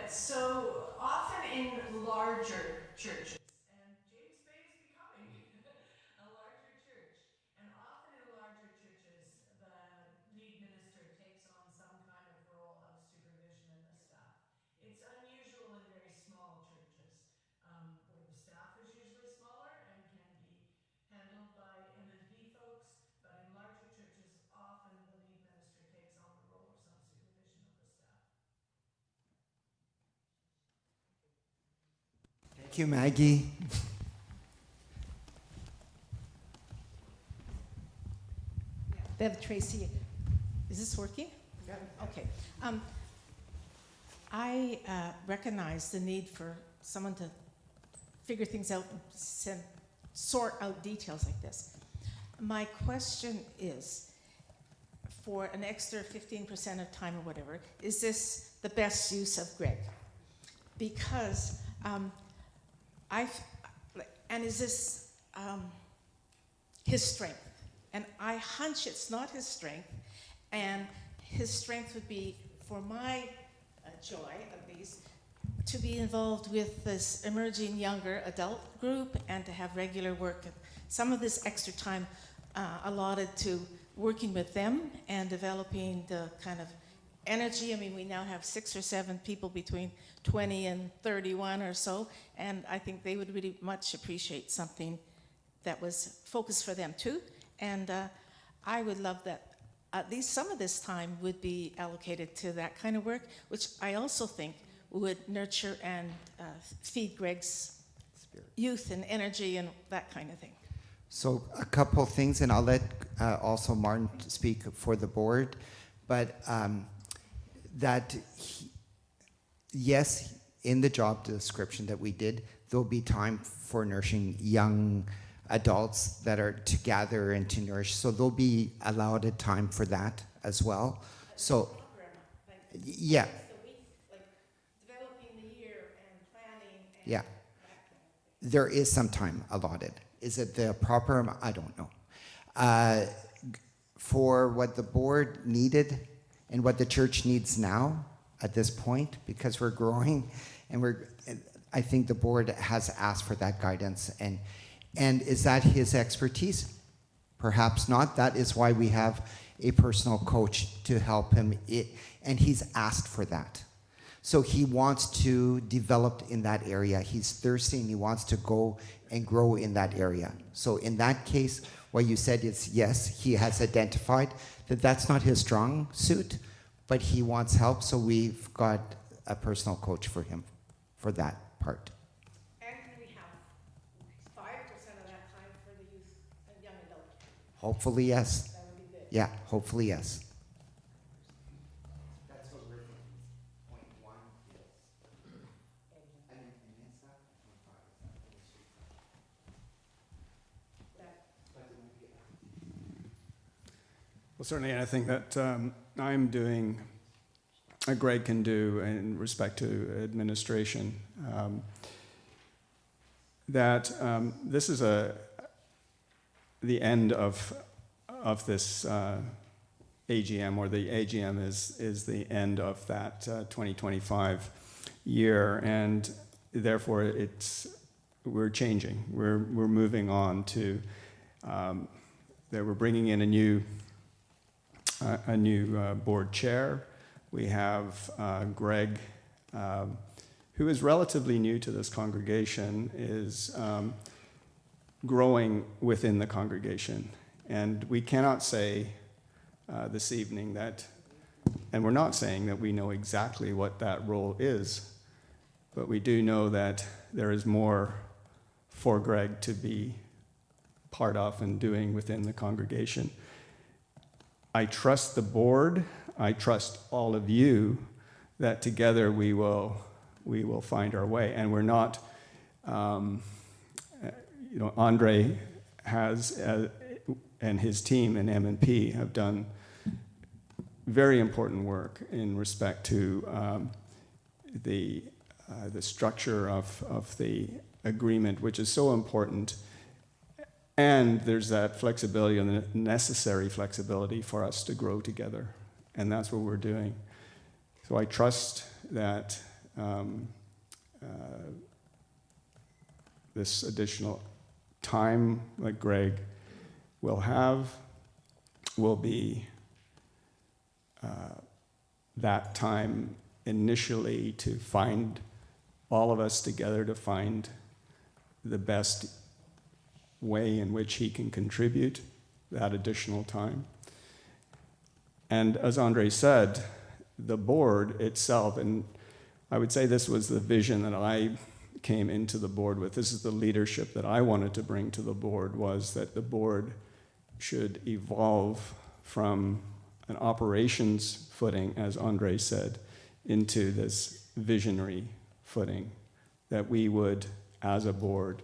So often in larger churches, and James Bay is becoming a larger church, and often in larger churches, the lead minister takes on some kind of role of supervision of the staff. It's unusual in very small churches, where the staff is usually smaller and can be handled by M&P folks, but in larger churches, often the lead minister takes on the role of some supervision of the staff. thank you, Maggie. Bev Tracy, is this working? Yeah. Okay. I recognize the need for someone to figure things out and sort out details like this. My question is, for an extra 15% of time or whatever, is this the best use of Greg? Because and is this his strength? And I hunch it's not his strength, and his strength would be, for my joy at least, to be involved with this emerging younger adult group and to have regular work. Some of this extra time allotted to working with them and developing the kind of energy. I mean, we now have 6 or 7 people between 20 and 31 or so, and I think they would really much appreciate something that was focused for them too. And I would love that at least some of this time would be allocated to that kind of work, which I also think would nurture and feed Greg's youth and energy and that kind of thing. So a couple things, and I'll let also Martin speak for the board, but yes, in the job description that we did, there'll be time for nourishing young adults that are to gather and to nourish. So there'll be allotted time for that as well. So, yeah. Yeah. There is some time allotted. Is it the proper amount? I don't know. For what the board needed and what the church needs now at this point, because we're growing and I think the board has asked for that guidance. And is that his expertise? Perhaps not. That is why we have a personal coach to help him. And he's asked for that. So he wants to develop in that area. He's thirsty and he wants to go and grow in that area. So in that case, what you said is yes, he has identified that that's not his strong suit, but he wants help. So we've got a personal coach for him for that part. And we have 5% of that time for the youth and young adult. Hopefully, yes. That would be good. Yeah, hopefully, yes. Well, certainly, I think that I'm doing, Greg can do in respect to administration, that this is the end of this AGM, or the AGM is the end of that 2025 year, and therefore we're changing. We're moving on to that we're bringing in a new board chair. We have Greg, who is relatively new to this congregation, is growing within the congregation. And we cannot say this evening that, and we're not saying that we know exactly what that role is, but we do know that there is more for Greg to be part of and doing within the congregation. I trust the board, I trust all of you, that together we will find our way. And we're not, Andre has, and his team in M&P have done very important work in respect to the structure of the agreement, which is so important. And there's that flexibility and the necessary flexibility for us to grow together. And that's what we're doing. So I trust that this additional time that Greg will have will be that time initially to find all of us together, to find the best way in which he can contribute that additional time. And as Andre said, the board itself, and I would say this was the vision that I came into the board with, this is the leadership that I wanted to bring to the board, was that the board should evolve from an operations footing, as Andre said, into this visionary footing, that we would, as a board,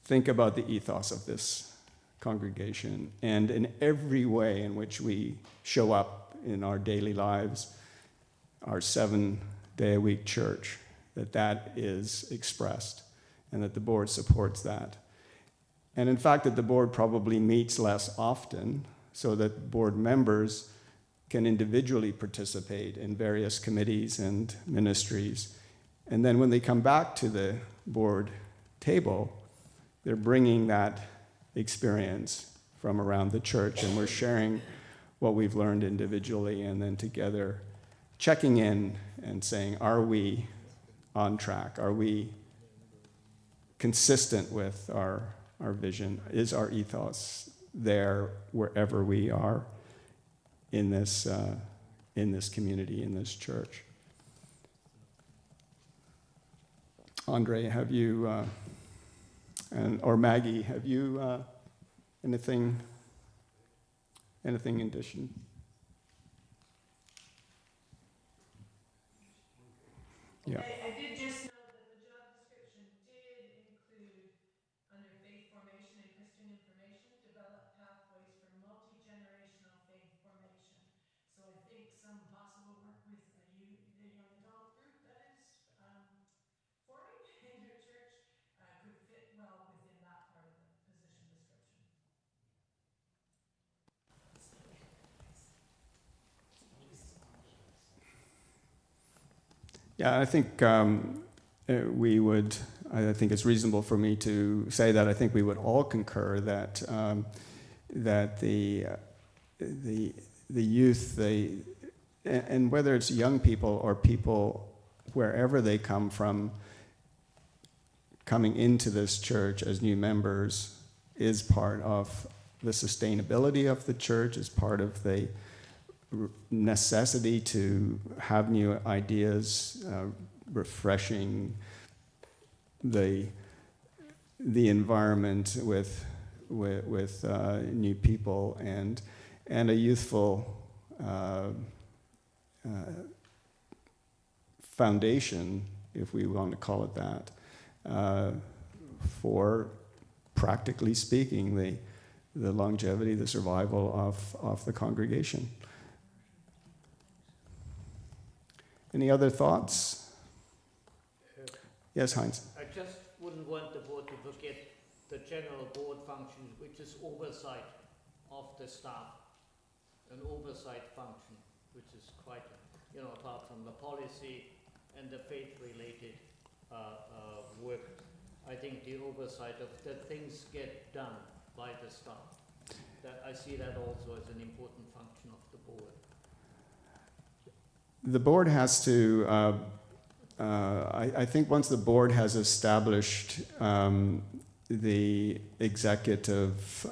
think about the ethos of this congregation, and in every way in which we show up in our daily lives, our 7-day-a-week church, that is expressed, and that the board supports that. And in fact, that the board probably meets less often, so that board members can individually participate in various committees and ministries. And then when they come back to the board table, they're bringing that experience from around the church, and we're sharing what we've learned individually, and then together checking in and saying, are we on track? Are we consistent with our vision? Is our ethos there wherever we are in this community, in this church? Andre, have you, or Maggie, have you anything in addition? Yeah. I did just know that the job description did include, under faith formation and Christian information, develop pathways for multi-generational faith formation. So I think some possible work with the young adult group that is Yeah, I think we would. I think it's reasonable for me to say that I think we would all concur that that the youth, and whether it's young people or people wherever they come from, coming into this church as new members is part of the sustainability of the church, is part of the necessity to have new ideas, refreshing the environment with new people, and a youthful foundation, if we want to call it that, for, practically speaking, the longevity, the survival of the congregation. Any other thoughts? Yes, Heinz. I just wouldn't want the board to forget the general board function, which is oversight of the staff, an oversight function, which is quite, apart from the policy and the faith-related work, I think the oversight of that things get done by the staff. That I see that also as an important function of the board. The board has to, I think once the board has established the executive,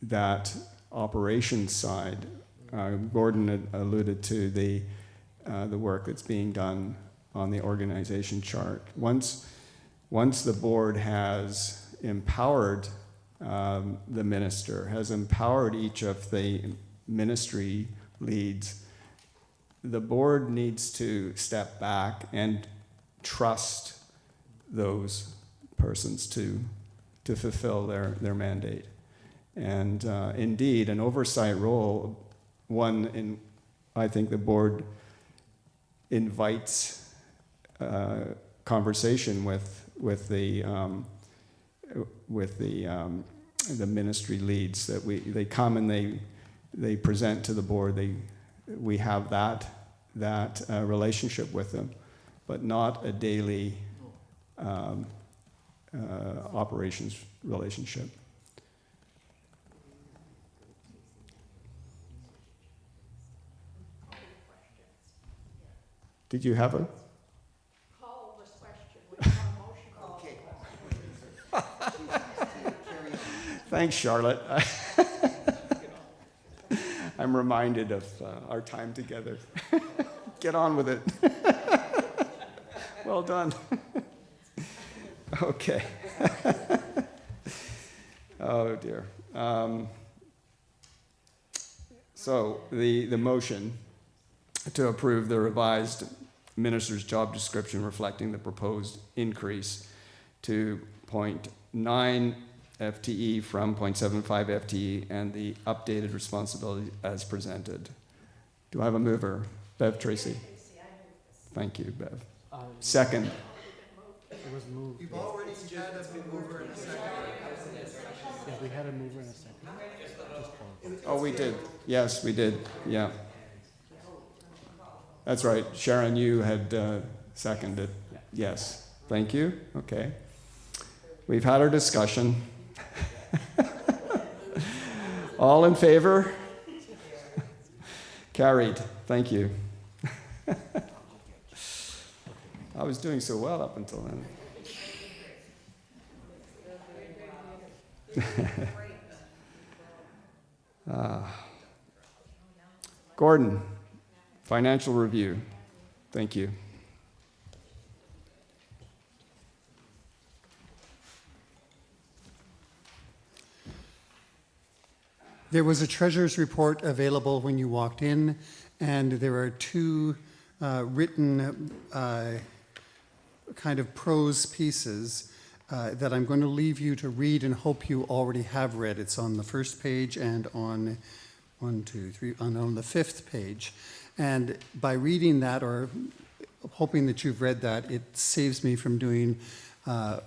that operations side, Gordon had alluded to the work that's being done on the organization chart. Once the board has empowered the minister, has empowered each of the ministry leads, the board needs to step back and trust those persons to fulfill their mandate. And indeed, an oversight role, I think the board invites conversation with the ministry leads, that they come and they present to the board. We have that relationship with them, but not a daily operations relationship. Did you have a? Call this question. We have a motion. Thanks, Charlotte. I'm reminded of our time together. Get on with it. Well done. Okay. Oh, dear. So the motion to approve the revised minister's job description reflecting the proposed increase to 0.9 FTE from 0.75 FTE and the updated responsibility as presented. Do I have a mover? Bev Tracy. Thank you, Bev. Second. It was moved. You've already had a mover and a second. Yeah, we had a mover and a second. Oh, we did. Yes, we did. Yeah. That's right. Sharon, you had seconded. Yes. Thank you. Okay. We've had our discussion. All in favor? Carried. Thank you. I was doing so well up until then. Gordon, financial review. Thank you. There was a treasurer's report available when you walked in, and there are two written kind of prose pieces that I'm going to leave you to read and hope you already have read. It's on the first page and on on the fifth page. And by reading that or hoping that you've read that, it saves me from doing a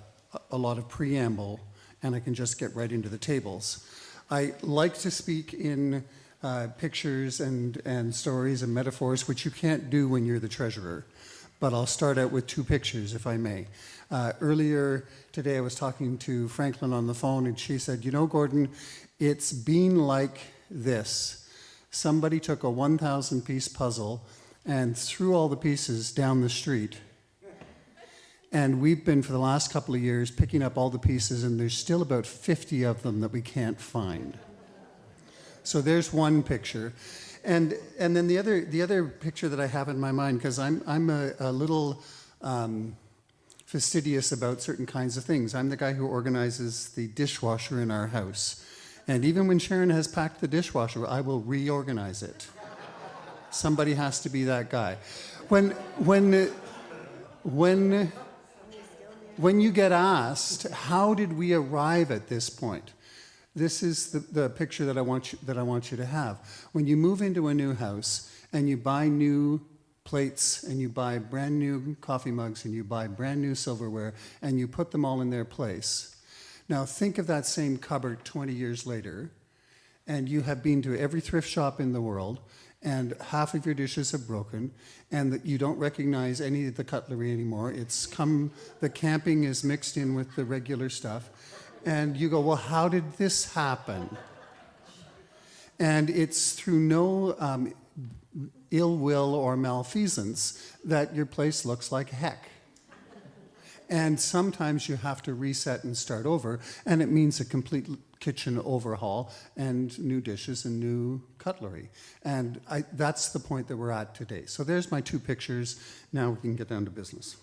lot of preamble, and I can just get right into the tables. I like to speak in pictures and stories and metaphors, which you can't do when you're the treasurer. But I'll start out with 2 pictures, if I may. Earlier today, I was talking to Franklin on the phone, and she said, you know, Gordon, it's been like this. Somebody took a 1,000-piece puzzle and threw all the pieces down the street. And we've been, for the last couple of years, picking up all the pieces, and there's still about 50 of them that we can't find. So there's one picture. And then the other picture that I have in my mind, because I'm a little fastidious about certain kinds of things. I'm the guy who organizes the dishwasher in our house. And even when Sharon has packed the dishwasher, I will reorganize it. Somebody has to be that guy. When you get asked, how did we arrive at this point? This is the picture that I want you to have. When you move into a new house and you buy new plates and you buy brand new coffee mugs and you buy brand new silverware and you put them all in their place. Now think of that same cupboard 20 years later, and you have been to every thrift shop in the world, and half of your dishes have broken, and that you don't recognize any of the cutlery anymore. The camping is mixed in with the regular stuff. And you go, well, how did this happen? And it's through no ill will or malfeasance that your place looks like heck. And sometimes you have to reset and start over, and it means a complete kitchen overhaul and new dishes and new cutlery. And that's the point that we're at today. So there's my 2 pictures. Now we can get down to business.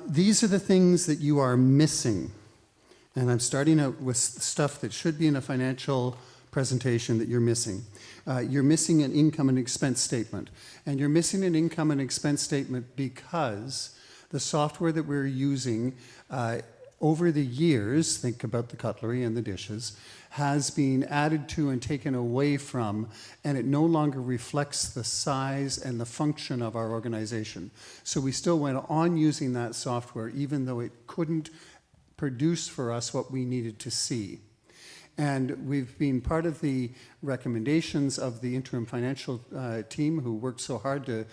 These are the things that you are missing. And I'm starting out with stuff that should be in a financial presentation that you're missing. You're missing an income and expense statement. And you're missing an income and expense statement because the software that we're using over the years, think about the cutlery and the dishes, has been added to and taken away from, and it no longer reflects the size and the function of our organization. So we still went on using that software even though it couldn't produce for us what we needed to see. And we've been part of the recommendations of the interim financial team who worked so hard to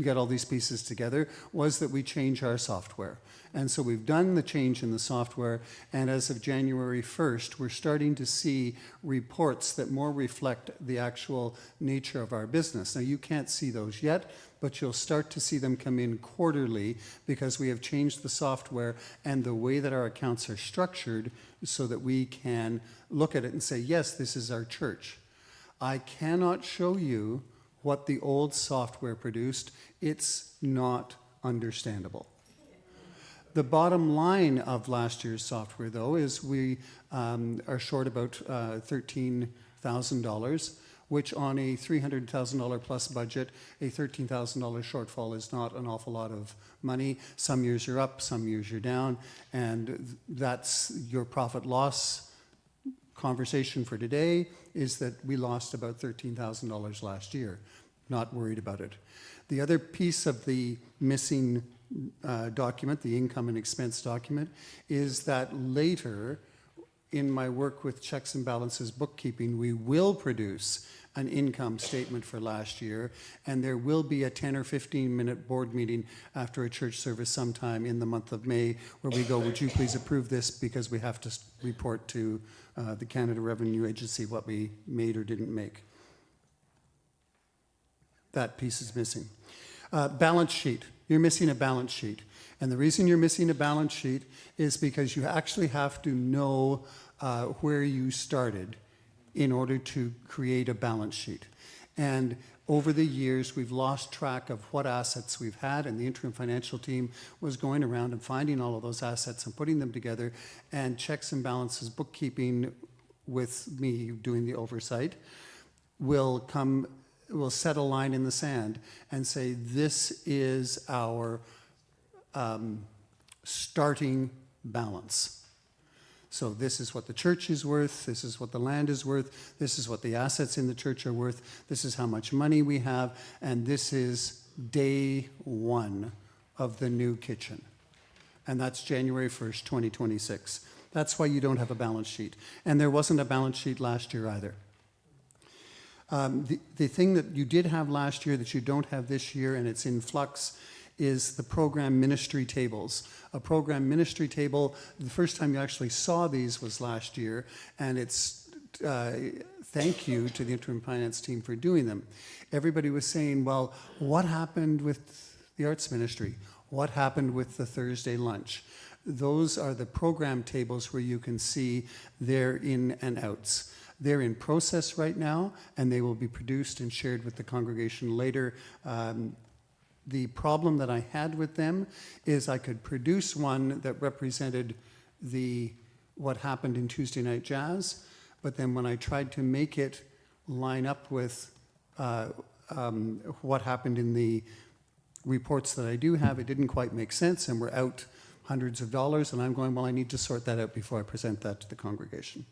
get all these pieces together, was that we change our software. And so we've done the change in the software, and as of January 1st, we're starting to see reports that more reflect the actual nature of our business. Now, you can't see those yet, but you'll start to see them come in quarterly because we have changed the software and the way that our accounts are structured so that we can look at it and say, yes, this is our church. I cannot show you what the old software produced. It's not understandable. The bottom line of last year's software, though, is we are short about $13,000, which on a $300,000 plus budget, a $13,000 shortfall is not an awful lot of money. Some years you're up, some years you're down, and that's your profit loss conversation for today is that we lost about $13,000 last year. Not worried about it. The other piece of the missing document, the income and expense document, is that later in my work with checks and balances bookkeeping, we will produce an income statement for last year, and there will be a 10 or 15 minute board meeting after a church service sometime in the month of May where we go, would you please approve this because we have to report to the Canada Revenue Agency what we made or didn't make. That piece is missing. Balance sheet. You're missing a balance sheet. And the reason you're missing a balance sheet is because you actually have to know where you started in order to create a balance sheet. And over the years, we've lost track of what assets we've had, and the interim financial team was going around and finding all of those assets and putting them together, and checks and balances bookkeeping, with me doing the oversight, will set a line in the sand and say, this is our starting balance. So this is what the church is worth, this is what the land is worth, this is what the assets in the church are worth, this is how much money we have, and this is day one of the new kitchen. And that's January 1st, 2026. That's why you don't have a balance sheet. And there wasn't a balance sheet last year either. The thing that you did have last year that you don't have this year, and it's in flux, is the program ministry tables. A program ministry table, the first time you actually saw these was last year, and it's thank you to the interim finance team for doing them. Everybody was saying, well, what happened with the arts ministry? What happened with the Thursday lunch? Those are the program tables where you can see their in and outs. They're in process right now, and they will be produced and shared with the congregation later. The problem that I had with them is I could produce one that represented what happened in Tuesday Night Jazz, but then when I tried to make it line up with what happened in the reports that I do have, it didn't quite make sense, and we're out hundreds of dollars, and I'm going, well, I need to sort that out before I present that to the congregation.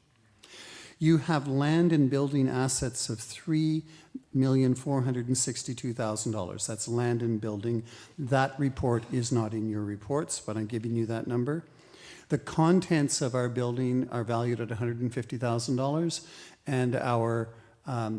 You have land and building assets of $3,462,000. That's land and building. That report is not in your reports, but I'm giving you that number. The contents of our building are valued at $150,000, and our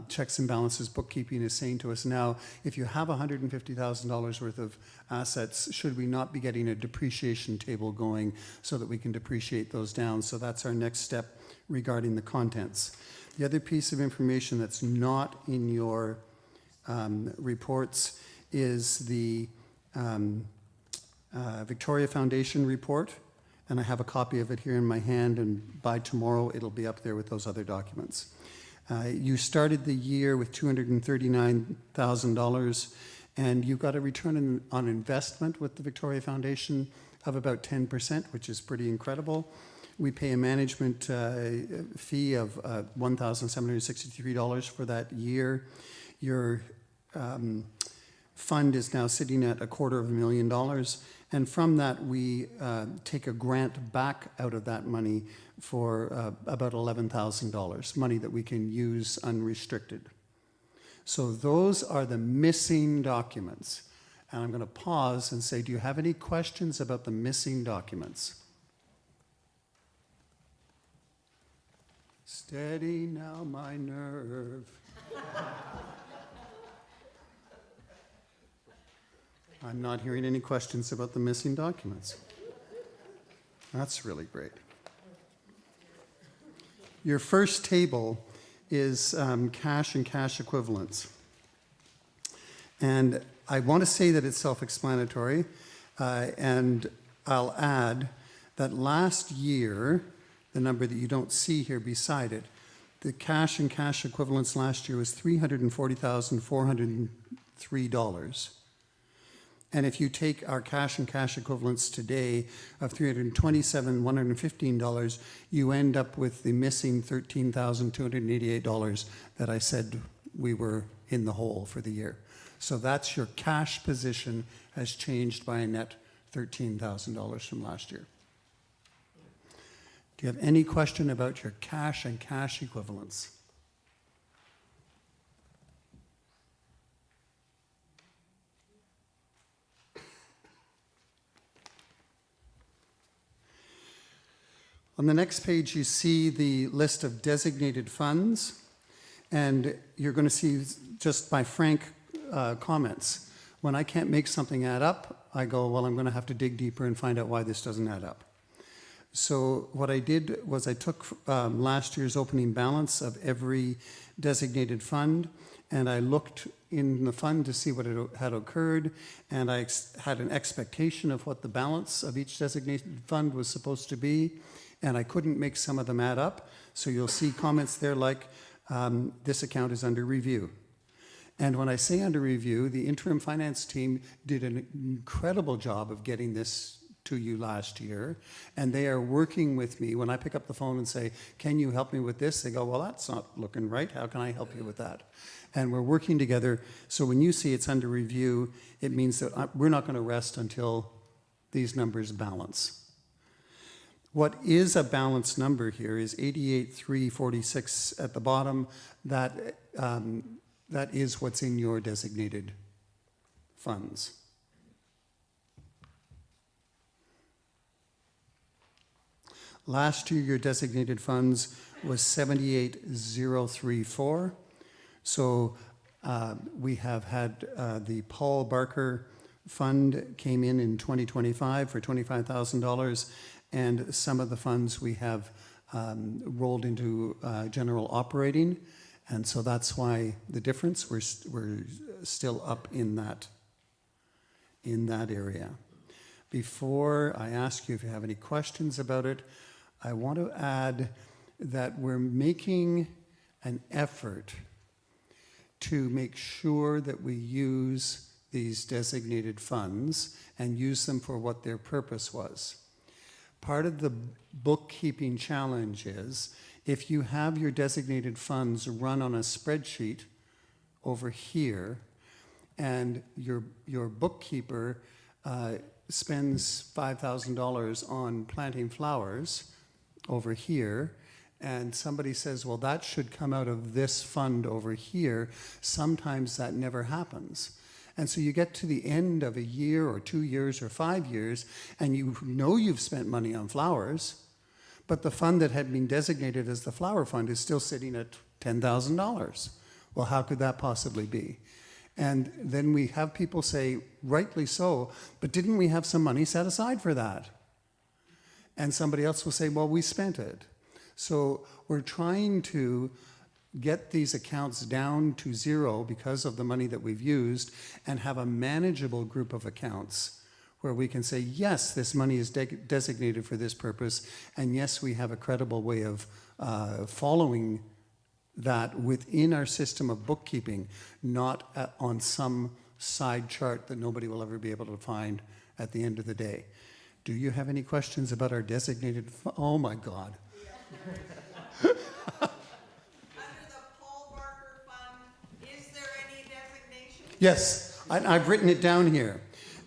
checks and balances bookkeeping is saying to us now, if you have $150,000 worth of assets, should we not be getting a depreciation table going so that we can depreciate those down? So that's our next step regarding the contents. The other piece of information that's not in your reports is the Victoria Foundation report, and I have a copy of it here in my hand, and by tomorrow it'll be up there with those other documents. You started the year with $239,000, and you got a return on investment with the Victoria Foundation of about 10%, which is pretty incredible. We pay a management fee of $1,763 for that year. Your fund is now sitting at $250,000, and from that we take a grant back out of that money for about $11,000, money that we can use unrestricted. So those are the missing documents. And I'm going to pause and say, do you have any questions about the missing documents? Steady now, my nerve. I'm not hearing any questions about the missing documents. That's really great. Your first table is cash and cash equivalents. And I want to say that it's self-explanatory, and I'll add that last year, the number that you don't see here beside it, the cash and cash equivalents last year was $340,403. And if you take our cash and cash equivalents today of $327,115, you end up with the missing $13,288 that I said we were in the hole for the year. So that's your cash position has changed by a net $13,000 from last year. Do you have any question about your cash and cash equivalents? On the next page, you see the list of designated funds, and you're going to see just my frank comments. When I can't make something add up, I go, well, I'm going to have to dig deeper and find out why this doesn't add up. So what I did was I took last year's opening balance of every designated fund, and I looked in the fund to see what had occurred, and I had an expectation of what the balance of each designated fund was supposed to be, and I couldn't make some of them add up. So you'll see comments there like, this account is under review. And when I say under review, the interim finance team did an incredible job of getting this to you last year, and they are working with me. When I pick up the phone and say, can you help me with this? They go, well, that's not looking right. How can I help you with that? And we're working together. So when you see it's under review, it means that we're not going to rest until these numbers balance. What is a balanced number here is 88,346 at the bottom. That is what's in your designated funds. Last year, your designated funds was 78,034. So we have had the Paul Barker Fund came in 2025 for $25,000, and some of the funds we have rolled into general operating, and so that's why the difference. We're still up in that area. Before I ask you if you have any questions about it, I want to add that we're making an effort to make sure that we use these designated funds and use them for what their purpose was. Part of the bookkeeping challenge is if you have your designated funds run on a spreadsheet over here, and your bookkeeper spends $5,000 on planting flowers over here, and somebody says, well, that should come out of this fund over here, sometimes that never happens. And so you get to the end of a year or 2 years or 5 years, and you know you've spent money on flowers, but the fund that had been designated as the flower fund is still sitting at $10,000. Well, how could that possibly be? And then we have people say, rightly so, but didn't we have some money set aside for that? And somebody else will say, well, we spent it. So we're trying to get these accounts down to zero because of the money that we've used and have a manageable group of accounts where we can say, yes, this money is designated for this purpose, and yes, we have a credible way of following that within our system of bookkeeping, not on some side chart that nobody will ever be able to find at the end of the day. Do you have any questions about our designated oh my God. Under the Paul Barker Fund, is there any designation? Yes, I've written it down here.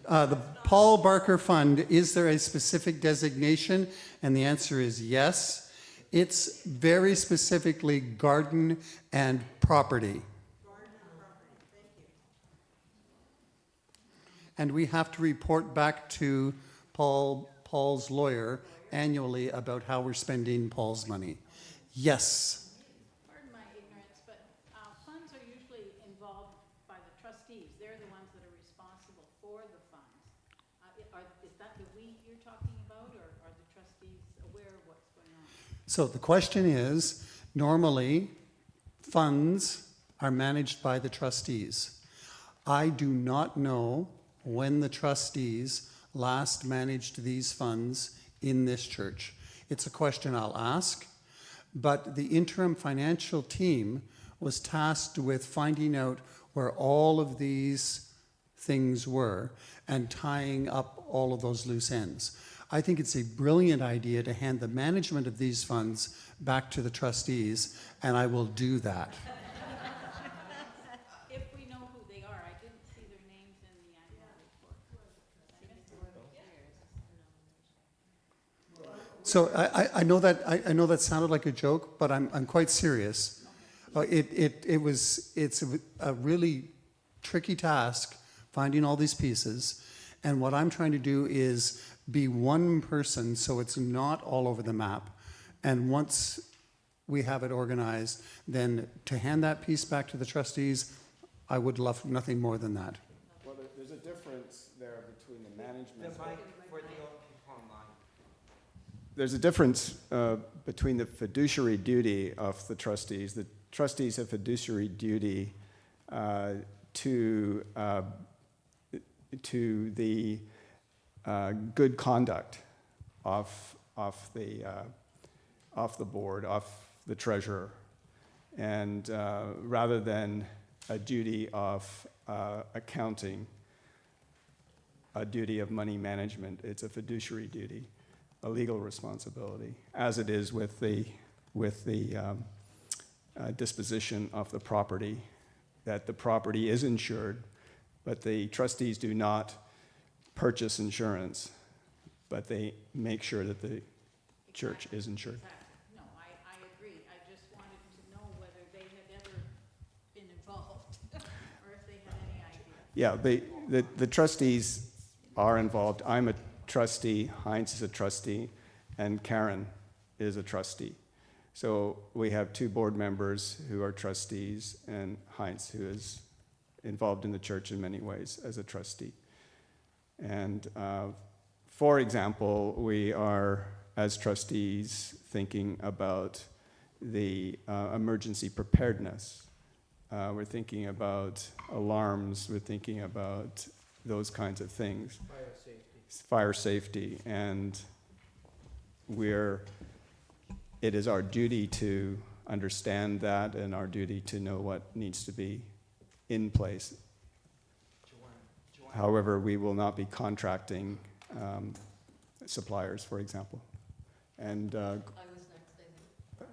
The Paul Barker Fund, is there a specific designation? And the answer is yes. It's very specifically garden and property. And we have to report back to Paul's lawyer annually about how we're spending Paul's money. Yes. Pardon my ignorance, but funds are usually involved by the trustees. They're the ones that are responsible for the funds. Is that the we you're talking about, or are the trustees aware of what's going on? So the question is, normally funds are managed by the trustees. I do not know when the trustees last managed these funds in this church. It's a question I'll ask, but the interim financial team was tasked with finding out where all of these things were and tying up all of those loose ends. I think it's a brilliant idea to hand the management of these funds back to the trustees, and I will do that. If we know who they are, I didn't see their names in the annual report. So I know that sounded like a joke, but I'm quite serious. It's a really tricky task finding all these pieces, and what I'm trying to do is be one person so it's not all over the map. And once we have it organized, then to hand that piece back to the trustees, I would love nothing more than that. Well, there's a difference there between the management. There's a difference between the fiduciary duty of the trustees. The trustees have fiduciary duty to the good conduct of the board, of the treasurer, and rather than a duty of accounting, a duty of money management, it's a fiduciary duty, a legal responsibility, as it is with the disposition of the property, that the property is insured, but the trustees do not purchase insurance, but they make sure that the church is insured. No, I agree. I just wanted to know whether they had ever been involved or if they had any idea. Yeah, the trustees are involved. I'm a trustee, Heinz is a trustee, and Karen is a trustee. So we have 2 board members who are trustees, and Heinz, who is involved in the church in many ways as a trustee. And for example, we are, as trustees, thinking about the emergency preparedness. We're thinking about alarms, we're thinking about those kinds of things. Fire safety, and it is our duty to understand that and our duty to know what needs to be in place. However, we will not be contracting suppliers, for example. And I was next, I think.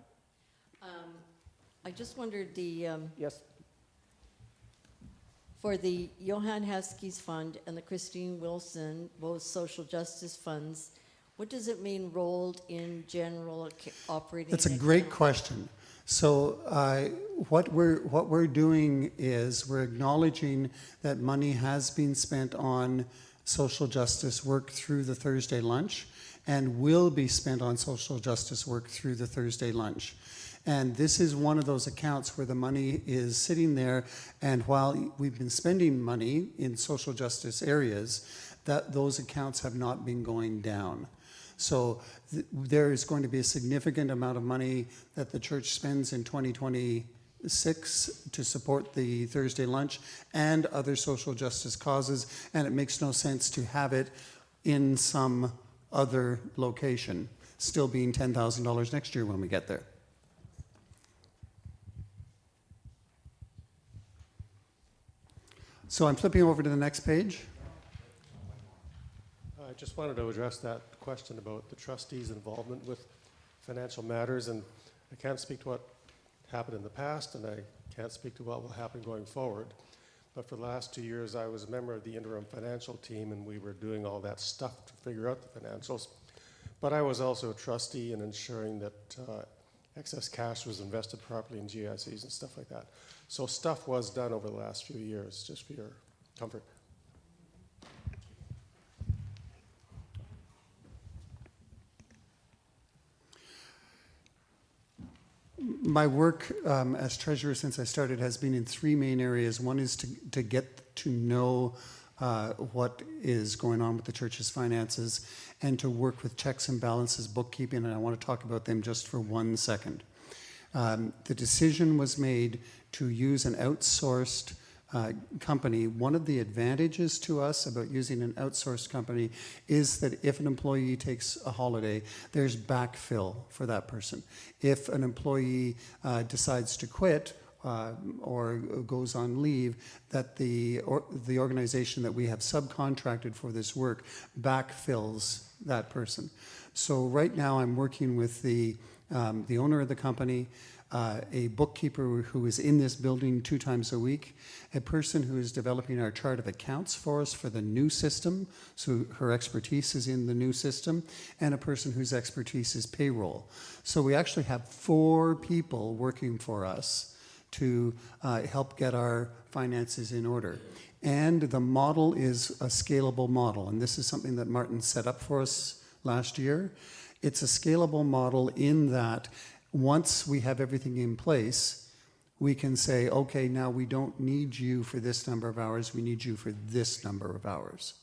I just wondered yes. For the Johann Haskes Fund and the Christine Wilson, both social justice funds, what does it mean rolled in general operating? That's a great question. So what we're doing is we're acknowledging that money has been spent on social justice work through the Thursday lunch and will be spent on social justice work through the Thursday lunch. And this is one of those accounts where the money is sitting there, and while we've been spending money in social justice areas, those accounts have not been going down. So there is going to be a significant amount of money that the church spends in 2026 to support the Thursday lunch and other social justice causes, and it makes no sense to have it in some other location, still being $10,000 next year when we get there. So I'm flipping over to the next page. I just wanted to address that question about the trustees' involvement with financial matters, and I can't speak to what happened in the past, and I can't speak to what will happen going forward. But for the last 2 years, I was a member of the interim financial team, and we were doing all that stuff to figure out the financials. But I was also a trustee in ensuring that excess cash was invested properly in GICs and stuff like that. So stuff was done over the last few years, just for your comfort. My work as treasurer since I started has been in 3 main areas. One is to get to know what is going on with the church's finances and to work with checks and balances, bookkeeping, and I want to talk about them just for 1 second. The decision was made to use an outsourced company. One of the advantages to us about using an outsourced company is that if an employee takes a holiday, there's backfill for that person. If an employee decides to quit or goes on leave, that the organization that we have subcontracted for this work backfills that person. So right now I'm working with the owner of the company, a bookkeeper who is in this building 2 times a week, a person who is developing our chart of accounts for us for the new system, so her expertise is in the new system, and a person whose expertise is payroll. So we actually have 4 people working for us to help get our finances in order. And the model is a scalable model, and this is something that Martin set up for us last year. It's a scalable model in that once we have everything in place, we can say, okay, now we don't need you for this number of hours, we need you for this number of hours.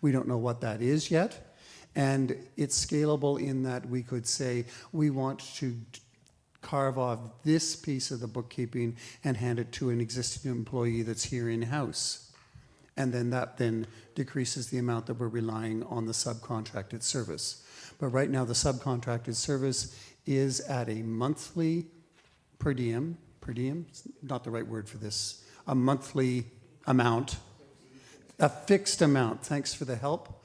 We don't know what that is yet, and it's scalable in that we could say, we want to carve off this piece of the bookkeeping and hand it to an existing employee that's here in-house. And then that then decreases the amount that we're relying on the subcontracted service. But right now, the subcontracted service is at a monthly per diem, not the right word for this, a monthly amount, a fixed amount, thanks for the help.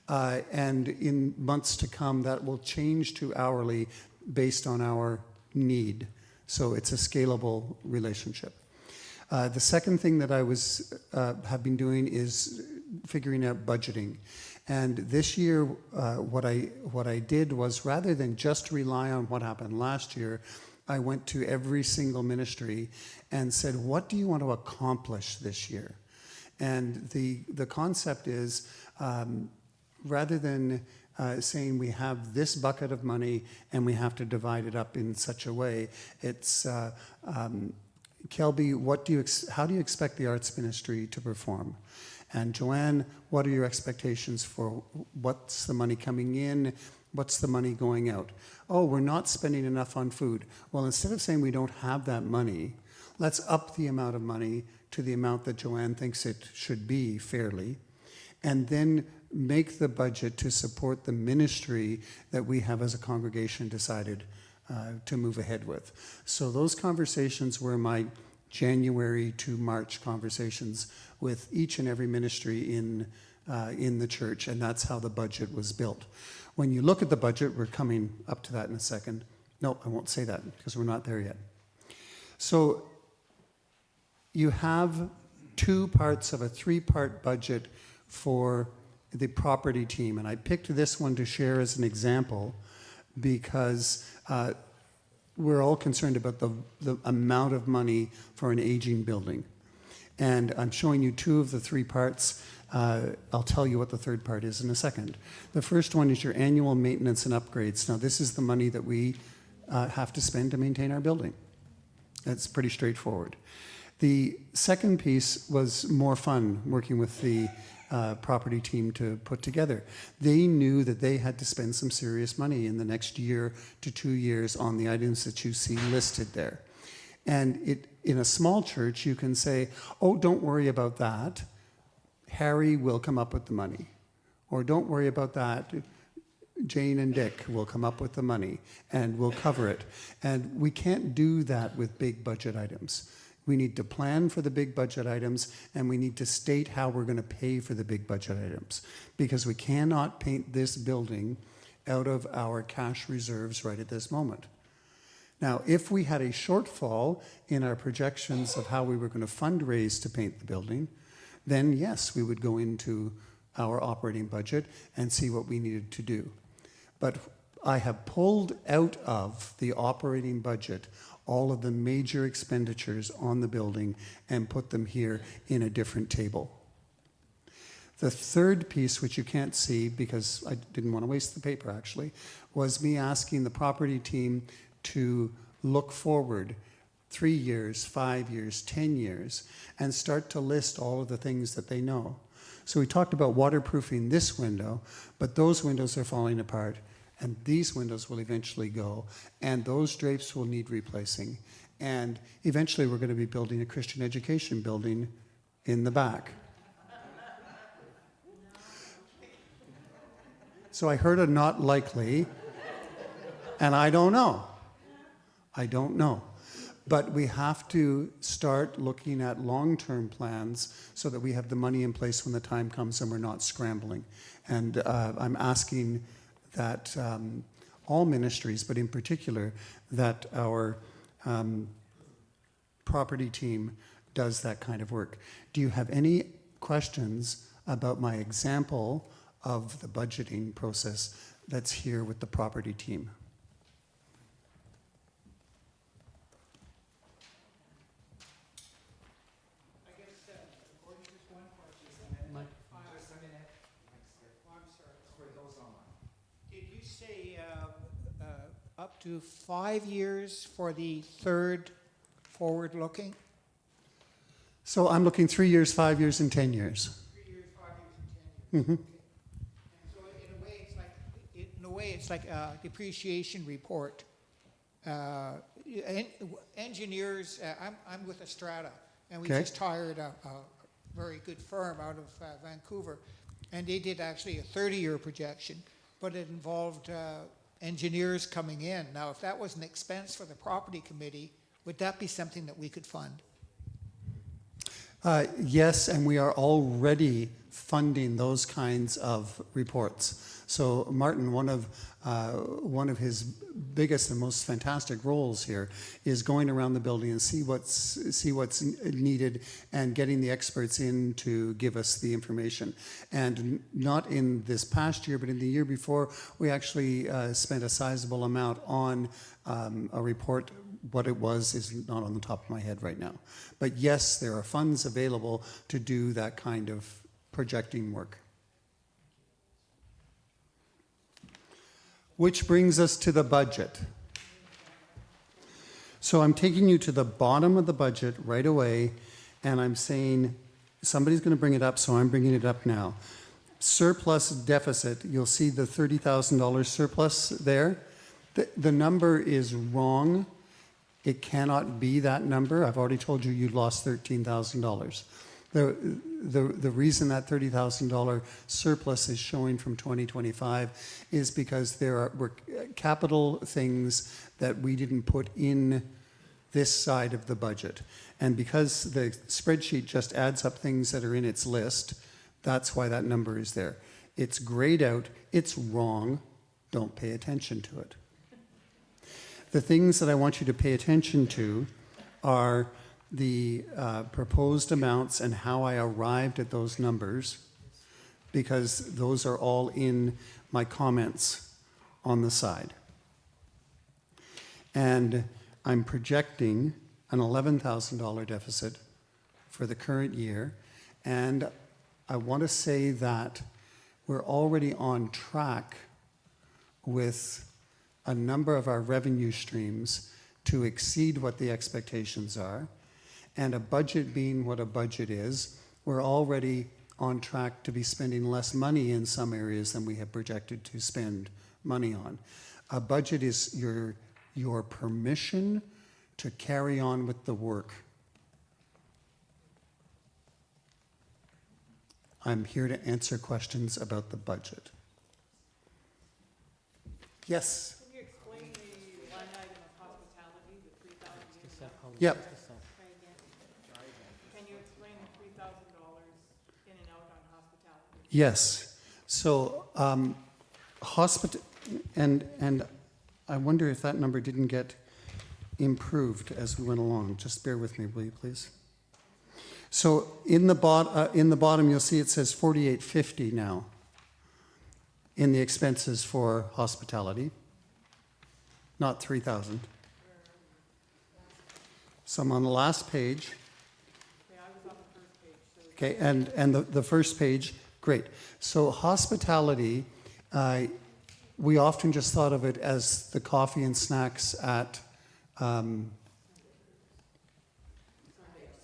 And in months to come, that will change to hourly based on our need. So it's a scalable relationship. The second thing that I have been doing is figuring out budgeting. And this year, what I did was, rather than just rely on what happened last year, I went to every single ministry and said, what do you want to accomplish this year? And the concept is, rather than saying we have this bucket of money and we have to divide it up in such a way. It's, Kelby, how do you expect the arts ministry to perform? And Joanne, what are your expectations for what's the money coming in? What's the money going out? Oh, we're not spending enough on food. Well, instead of saying we don't have that money, let's up the amount of money to the amount that Joanne thinks it should be fairly, and then make the budget to support the ministry that we have as a congregation decided to move ahead with. So those conversations were my January to March conversations with each and every ministry in the church, and that's how the budget was built. When you look at the budget, we're coming up to that in a second. No, I won't say that because we're not there yet. So you have two parts of a three-part budget for the property team, and I picked this one to share as an example because we're all concerned about the amount of money for an aging building. And I'm showing you two of the three parts. I'll tell you what the third part is in a second. The first one is your annual maintenance and upgrades. Now, this is the money that we have to spend to maintain our building. That's pretty straightforward. The second piece was more fun, working with the property team to put together. They knew that they had to spend some serious money in the next year to 2 years on the items that you see listed there. And in a small church, you can say, oh, don't worry about that. Harry will come up with the money. Or don't worry about that. Jane and Dick will come up with the money and we'll cover it. And we can't do that with big budget items. We need to plan for the big budget items, and we need to state how we're going to pay for the big budget items, because we cannot paint this building out of our cash reserves right at this moment. Now, if we had a shortfall in our projections of how we were going to fundraise to paint the building, then yes, we would go into our operating budget and see what we needed to do. But I have pulled out of the operating budget all of the major expenditures on the building and put them here in a different table. The third piece, which you can't see because I didn't want to waste the paper actually, was me asking the property team to look forward 3 years, 5 years, 10 years, and start to list all of the things that they know. So we talked about waterproofing this window, but those windows are falling apart. And these windows will eventually go, and those drapes will need replacing. And eventually we're going to be building a Christian education building in the back. So I heard a not likely, and I don't know. I don't know. But we have to start looking at long-term plans so that we have the money in place when the time comes and we're not scrambling. And I'm asking that all ministries, but in particular, that our property team does that kind of work. Do you have any questions about my example of the budgeting process that's here with the property team? Up to 5 years for the third forward-looking? So I'm looking 3 years, 5 years, and 10 years. 3 years, 5 years, and 10 years. Mm-hmm. And so in a way, it's like a depreciation report. Engineers, I'm with Estrada, and we just hired a very good firm out of Vancouver, and they did actually a 30-year projection, but it involved engineers coming in. Now, if that was an expense for the property committee, would that be something that we could fund? Yes, and we are already funding those kinds of reports. So Martin, one of his biggest and most fantastic roles here is going around the building and see what's needed and getting the experts in to give us the information. And not in this past year, but in the year before, we actually spent a sizable amount on a report. What it was is not on the top of my head right now. But yes, there are funds available to do that kind of projecting work. which brings us to the budget. So I'm taking you to the bottom of the budget right away, and I'm saying, somebody's going to bring it up, so I'm bringing it up now. Surplus deficit, you'll see the $30,000 surplus there. The number is wrong. It cannot be that number. I've already told you you lost $13,000. The reason that $30,000 surplus is showing from 2025 is because were capital things that we didn't put in this side of the budget. And because the spreadsheet just adds up things that are in its list, that's why that number is there. It's grayed out, it's wrong, don't pay attention to it. The things that I want you to pay attention to are the proposed amounts and how I arrived at those numbers, because those are all in my comments on the side. And I'm projecting an $11,000 deficit for the current year, and I want to say that we're already on track with a number of our revenue streams to exceed what the expectations are. And a budget being what a budget is, we're already on track to be spending less money in some areas than we have projected to spend money on. A budget is your permission to carry on with the work. I'm here to answer questions about the budget. Yes? Can you explain the line item of hospitality, the $3,000? Yep. Can you explain the $3,000 in and out on hospitality? Yes. So, and I wonder if that number didn't get improved as we went along. Just bear with me, will you please? So in the bottom, you'll see it says 4850 now in the expenses for hospitality, not 3,000. So I'm on the last page. Yeah, I was on the first page. Okay, and the first page, great. So hospitality, we often just thought of it as the coffee and snacks at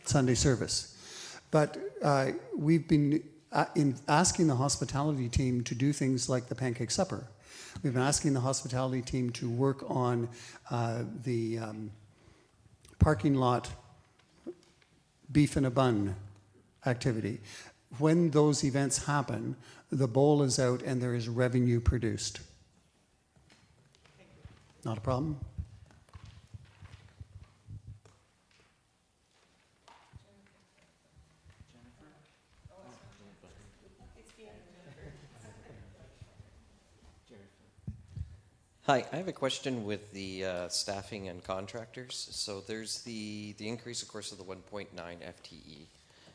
Sunday service. But we've been asking the hospitality team to do things like the pancake supper. We've been asking the hospitality team to work on the parking lot beef in a bun activity. When those events happen, the bowl is out and there is revenue produced. Not a problem? Hi, I have a question with the staffing and contractors. So there's the increase, of course, of the 1.9 FTE,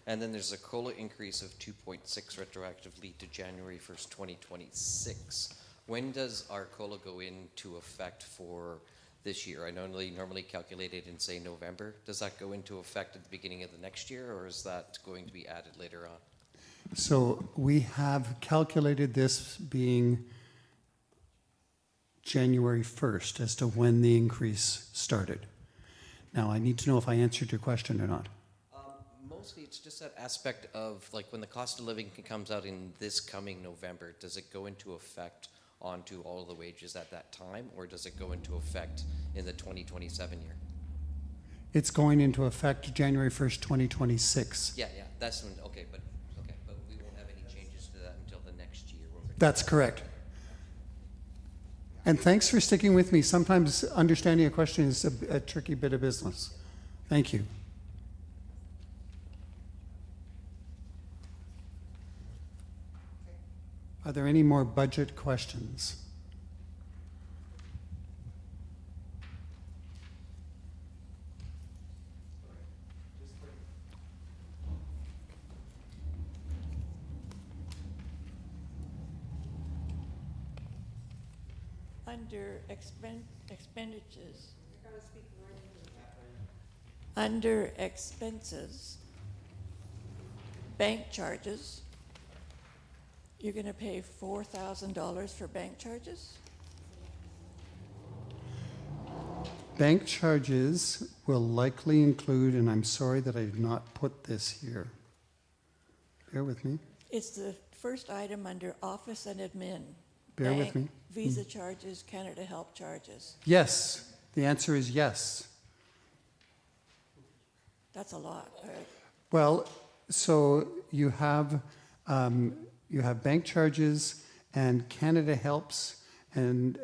and then there's a COLA increase of 2.6 retroactively to January 1st, 2026. When does our COLA go into effect for this year? I normally calculate it in, say, November. Does that go into effect at the beginning of the next year, or is that going to be added later on? So we have calculated this being January 1st as to when the increase started. Now, I need to know if I answered your question or not. Mostly it's just that aspect of, like, when the cost of living comes out in this coming November, does it go into effect onto all the wages at that time, or does it go into effect in the 2027 year? It's going into effect January 1st, 2026. Yeah, that's when, okay, but we won't have any changes to that until the next year. That's correct. And thanks for sticking with me. Sometimes understanding a question is a tricky bit of business. Thank you. Are there any more budget questions? Under expenditures. Under expenses, bank charges, you're going to pay $4,000 for bank charges? Bank charges will likely include, and I'm sorry that I did not put this here. Bear with me. It's the first item under office and admin. Bear with Bank, me. Visa charges, Canada Help charges. Yes, the answer is yes. That's a lot. Well, so you have bank charges and Canada Helps, and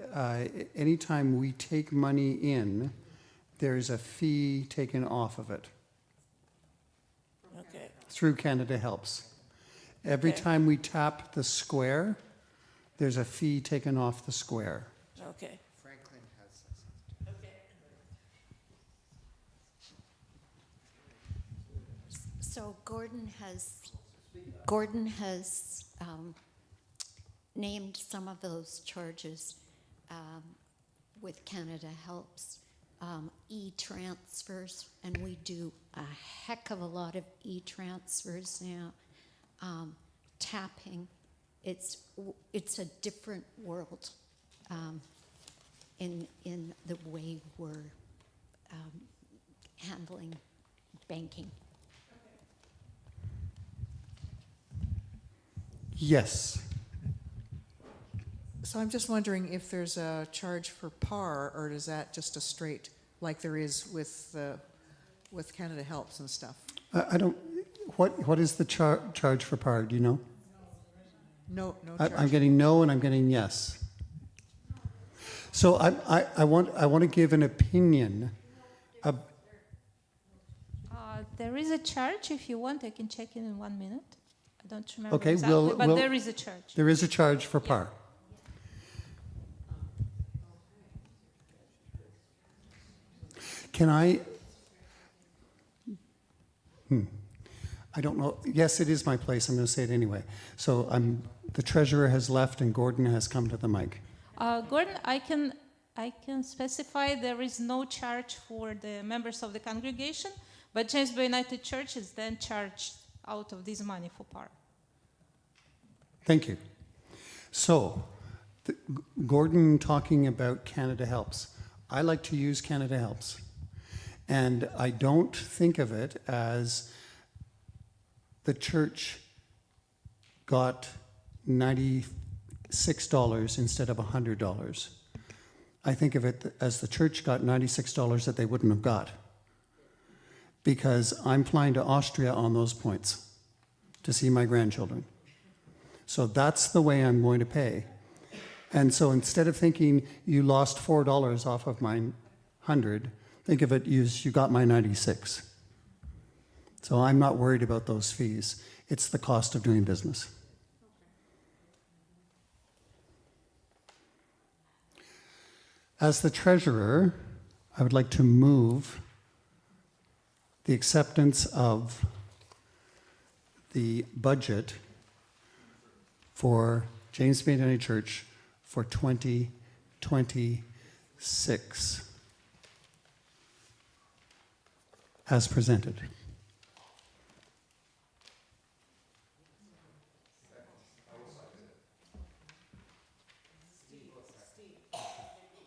anytime we take money in, there's a fee taken off of it Okay. through Canada Helps. Every Okay. time we tap the square, there's a fee taken off the square. Okay. Franklin has. So Gordon has named some of those charges with Canada Helps, e-transfers, and we do a heck of a lot of e-transfers now. Tapping, it's a different world in the way we're handling banking. Yes. So I'm just wondering if there's a charge for PAR, or is that just a straight, like there is with Canada Helps and stuff? I don't, what is the charge for PAR, do you know? No charge. I'm getting no and I'm getting yes. So I want to give an opinion. There is a charge. If you want, I can check it in 1 minute. I don't remember Okay, exactly, but there is a charge. There is a charge for PAR. Can I? I don't know. Yes, it is my place. I'm going to say it anyway. So the treasurer has left and Gordon has come to the mic. Gordon, I can specify there is no charge for the members of the congregation, but James Bay United Church is then charged out of this money for PAR. Thank you. So, Gordon talking about Canada Helps. I like to use Canada Helps. And I don't think of it as the church got $96 instead of $100. I think of it as the church got $96 that they wouldn't have got. Because I'm flying to Austria on those points to see my grandchildren. So that's the way I'm going to pay. And so instead of thinking you lost $4 off of my 100, think of it as you got my 96. So I'm not worried about those fees. It's the cost of doing business. As the treasurer, I would like to move the acceptance of the budget for James Bay United Church for 2026 as presented.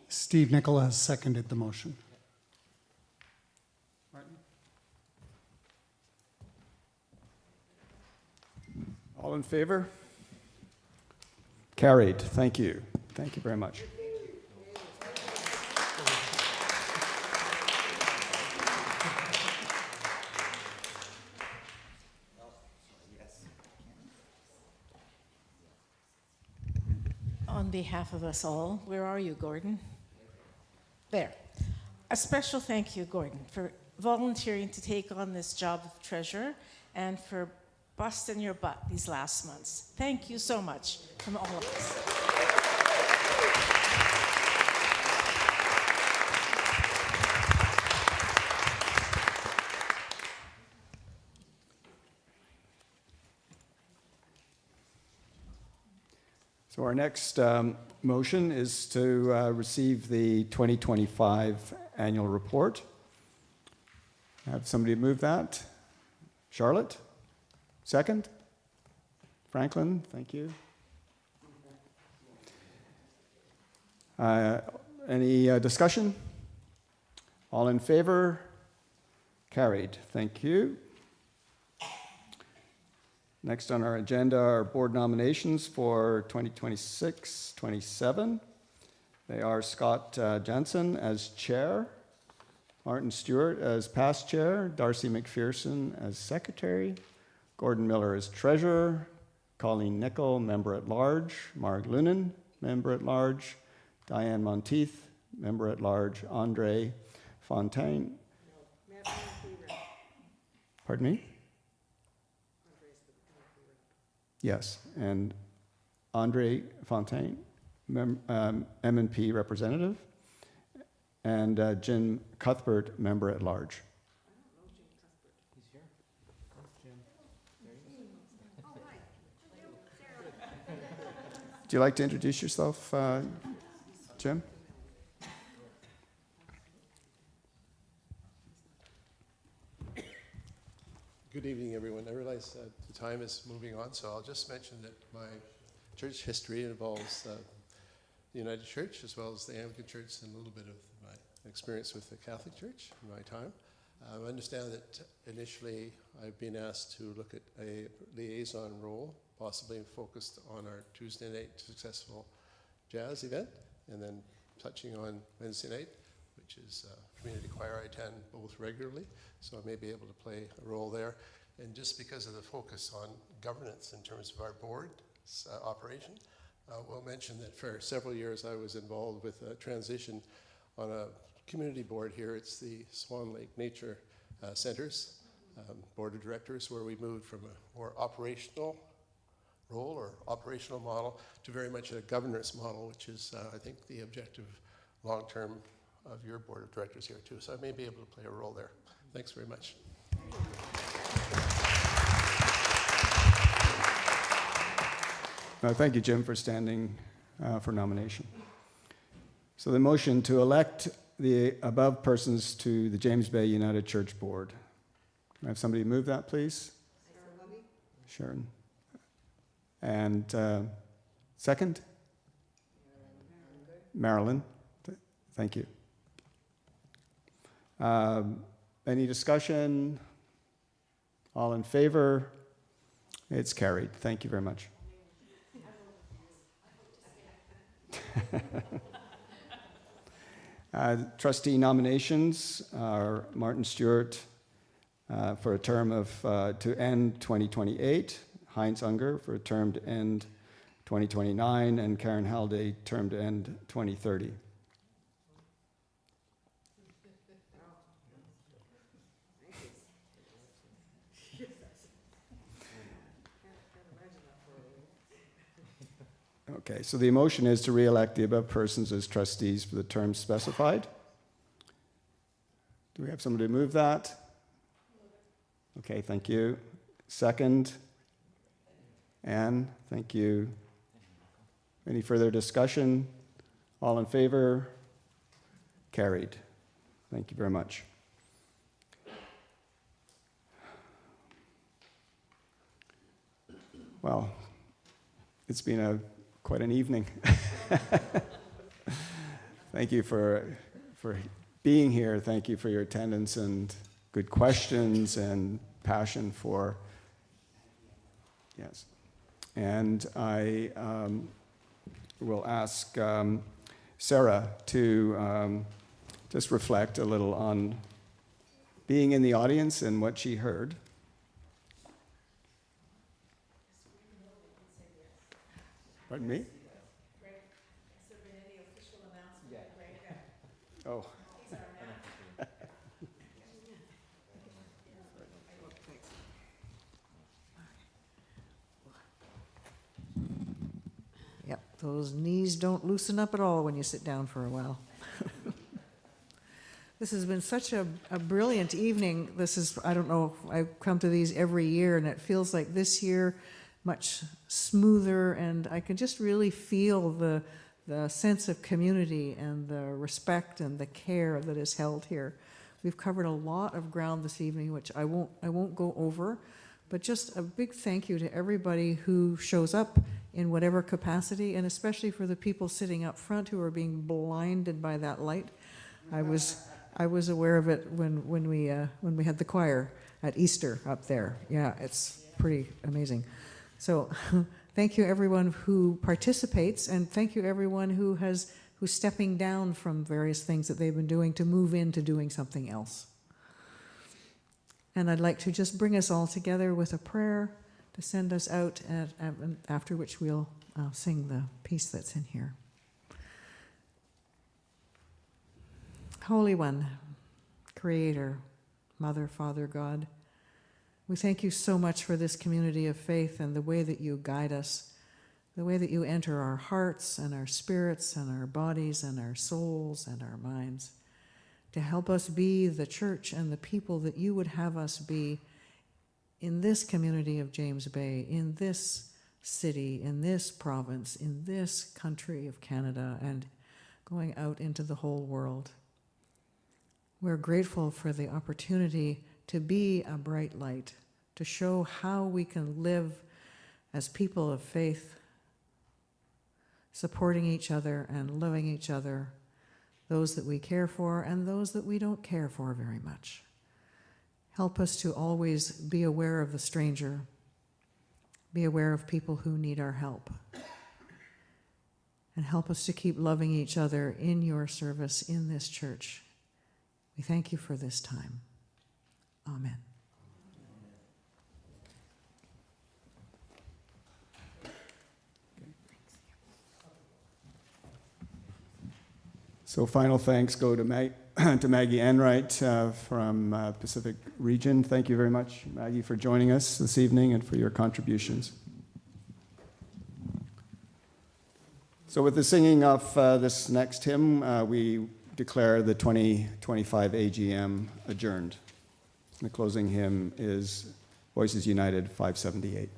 Steve Nicola has seconded the motion. All in favor? Carried. Thank you. Thank you very much. On behalf of us all, where are you, Gordon? There. A special thank you, Gordon, for volunteering to take on this job of treasurer and for busting your butt these last months. Thank you so much from all of us. So our next motion is to receive the 2025 annual report. Have somebody move that? Charlotte? Second? Franklin, thank you. Any discussion? All in favor? Carried. Thank you. Next on our agenda are board nominations for 2026-27. They are Scott Jensen as chair, Martin Stewart as past chair, Darcy McPherson as secretary, Gordon Miller as treasurer, Colleen Nickel, member at large, Marg Lunan, member at large, Diane Monteith, member at large, Andre Fontaine. Pardon me? Yes, and Andre Fontaine, M&P representative, and Jim Cuthbert, member at large. Do you like to introduce yourself, Jim? Good evening, everyone. I realize the time is moving on, so I'll just mention that my church history involves the United Church as well as the Anglican Church and a little bit of my experience with the Catholic Church in my time. I understand that initially I've been asked to look at a liaison role, possibly focused on our Tuesday night successful jazz event, and then touching on Wednesday night, which is community choir I attend both regularly, so I may be able to play a role there. And just because of the focus on governance in terms of our board's operation, we'll mention that for several years I was involved with a transition on a community board here. It's the Swan Lake Nature Centers Board of Directors, where we moved from a more operational role or operational model to very much a governance model, which is, I think, the objective long-term of your board of directors here too. So I may be able to play a role there. Thanks very much. Thank you, Jim, for standing for nomination. So the motion to elect the above persons to the James Bay United Church Board. Can I have somebody move that, please? Sharon. And second? Marilyn. Thank you. Any discussion? All in favor? It's carried. Thank you very much. Trustee nominations are Martin Stewart for a term of to end 2028, Heinz Unger for a term to end 2029, and Karen Halday term to end 2030. Okay, so the motion is to re-elect the above persons as trustees for the term specified. Do we have somebody to move that? Okay, thank you. Second? Anne, thank you. Any further discussion? All in favor? Carried. Thank you very much. Well, it's been quite an evening. Thank you for being here. Thank you for your attendance and good questions and passion for, yes. And I will ask Sarah to just reflect a little on being in the audience and what she heard. Pardon me? Greg, has there been any official announcement? Greg? Oh. Yep, those knees don't loosen up at all when you sit down for a while. This has been such a brilliant evening. This is, I don't know, I come to these every year, and it feels like this year much smoother, and I can just really feel the sense of community and the respect and the care that is held here. We've covered a lot of ground this evening, which I won't go over, but just a big thank you to everybody who shows up in whatever capacity, and especially for the people sitting up front who are being blinded by that light. I I was aware of it when we had the choir at Easter up there. Yeah, it's pretty amazing. So thank you everyone who participates, and thank you everyone who's stepping down from various things that they've been doing to move into doing something else. And I'd like to just bring us all together with a prayer to send us out, after which we'll sing the piece that's in here. Holy One, Creator, Mother, Father, God, we thank you so much for this community of faith and the way that you guide us, the way that you enter our hearts and our spirits and our bodies and our souls and our minds, to help us be the church and the people that you would have us be in this community of James Bay, in this city, in this province, in this country of Canada, and going out into the whole world. We're grateful for the opportunity to be a bright light, to show how we can live as people of faith, supporting each other and loving each other, those that we care for and those that we don't care for very much. Help us to always be aware of the stranger, be aware of people who need our help, and help us to keep loving each other in your service in this church. We thank you for this time. Amen. So final thanks go to Maggie Enright from Pacific Region. Thank you very much, Maggie, for joining us this evening and for your contributions. So with the singing of this next hymn, we declare the 2025 AGM adjourned. The closing hymn is Voices United 578.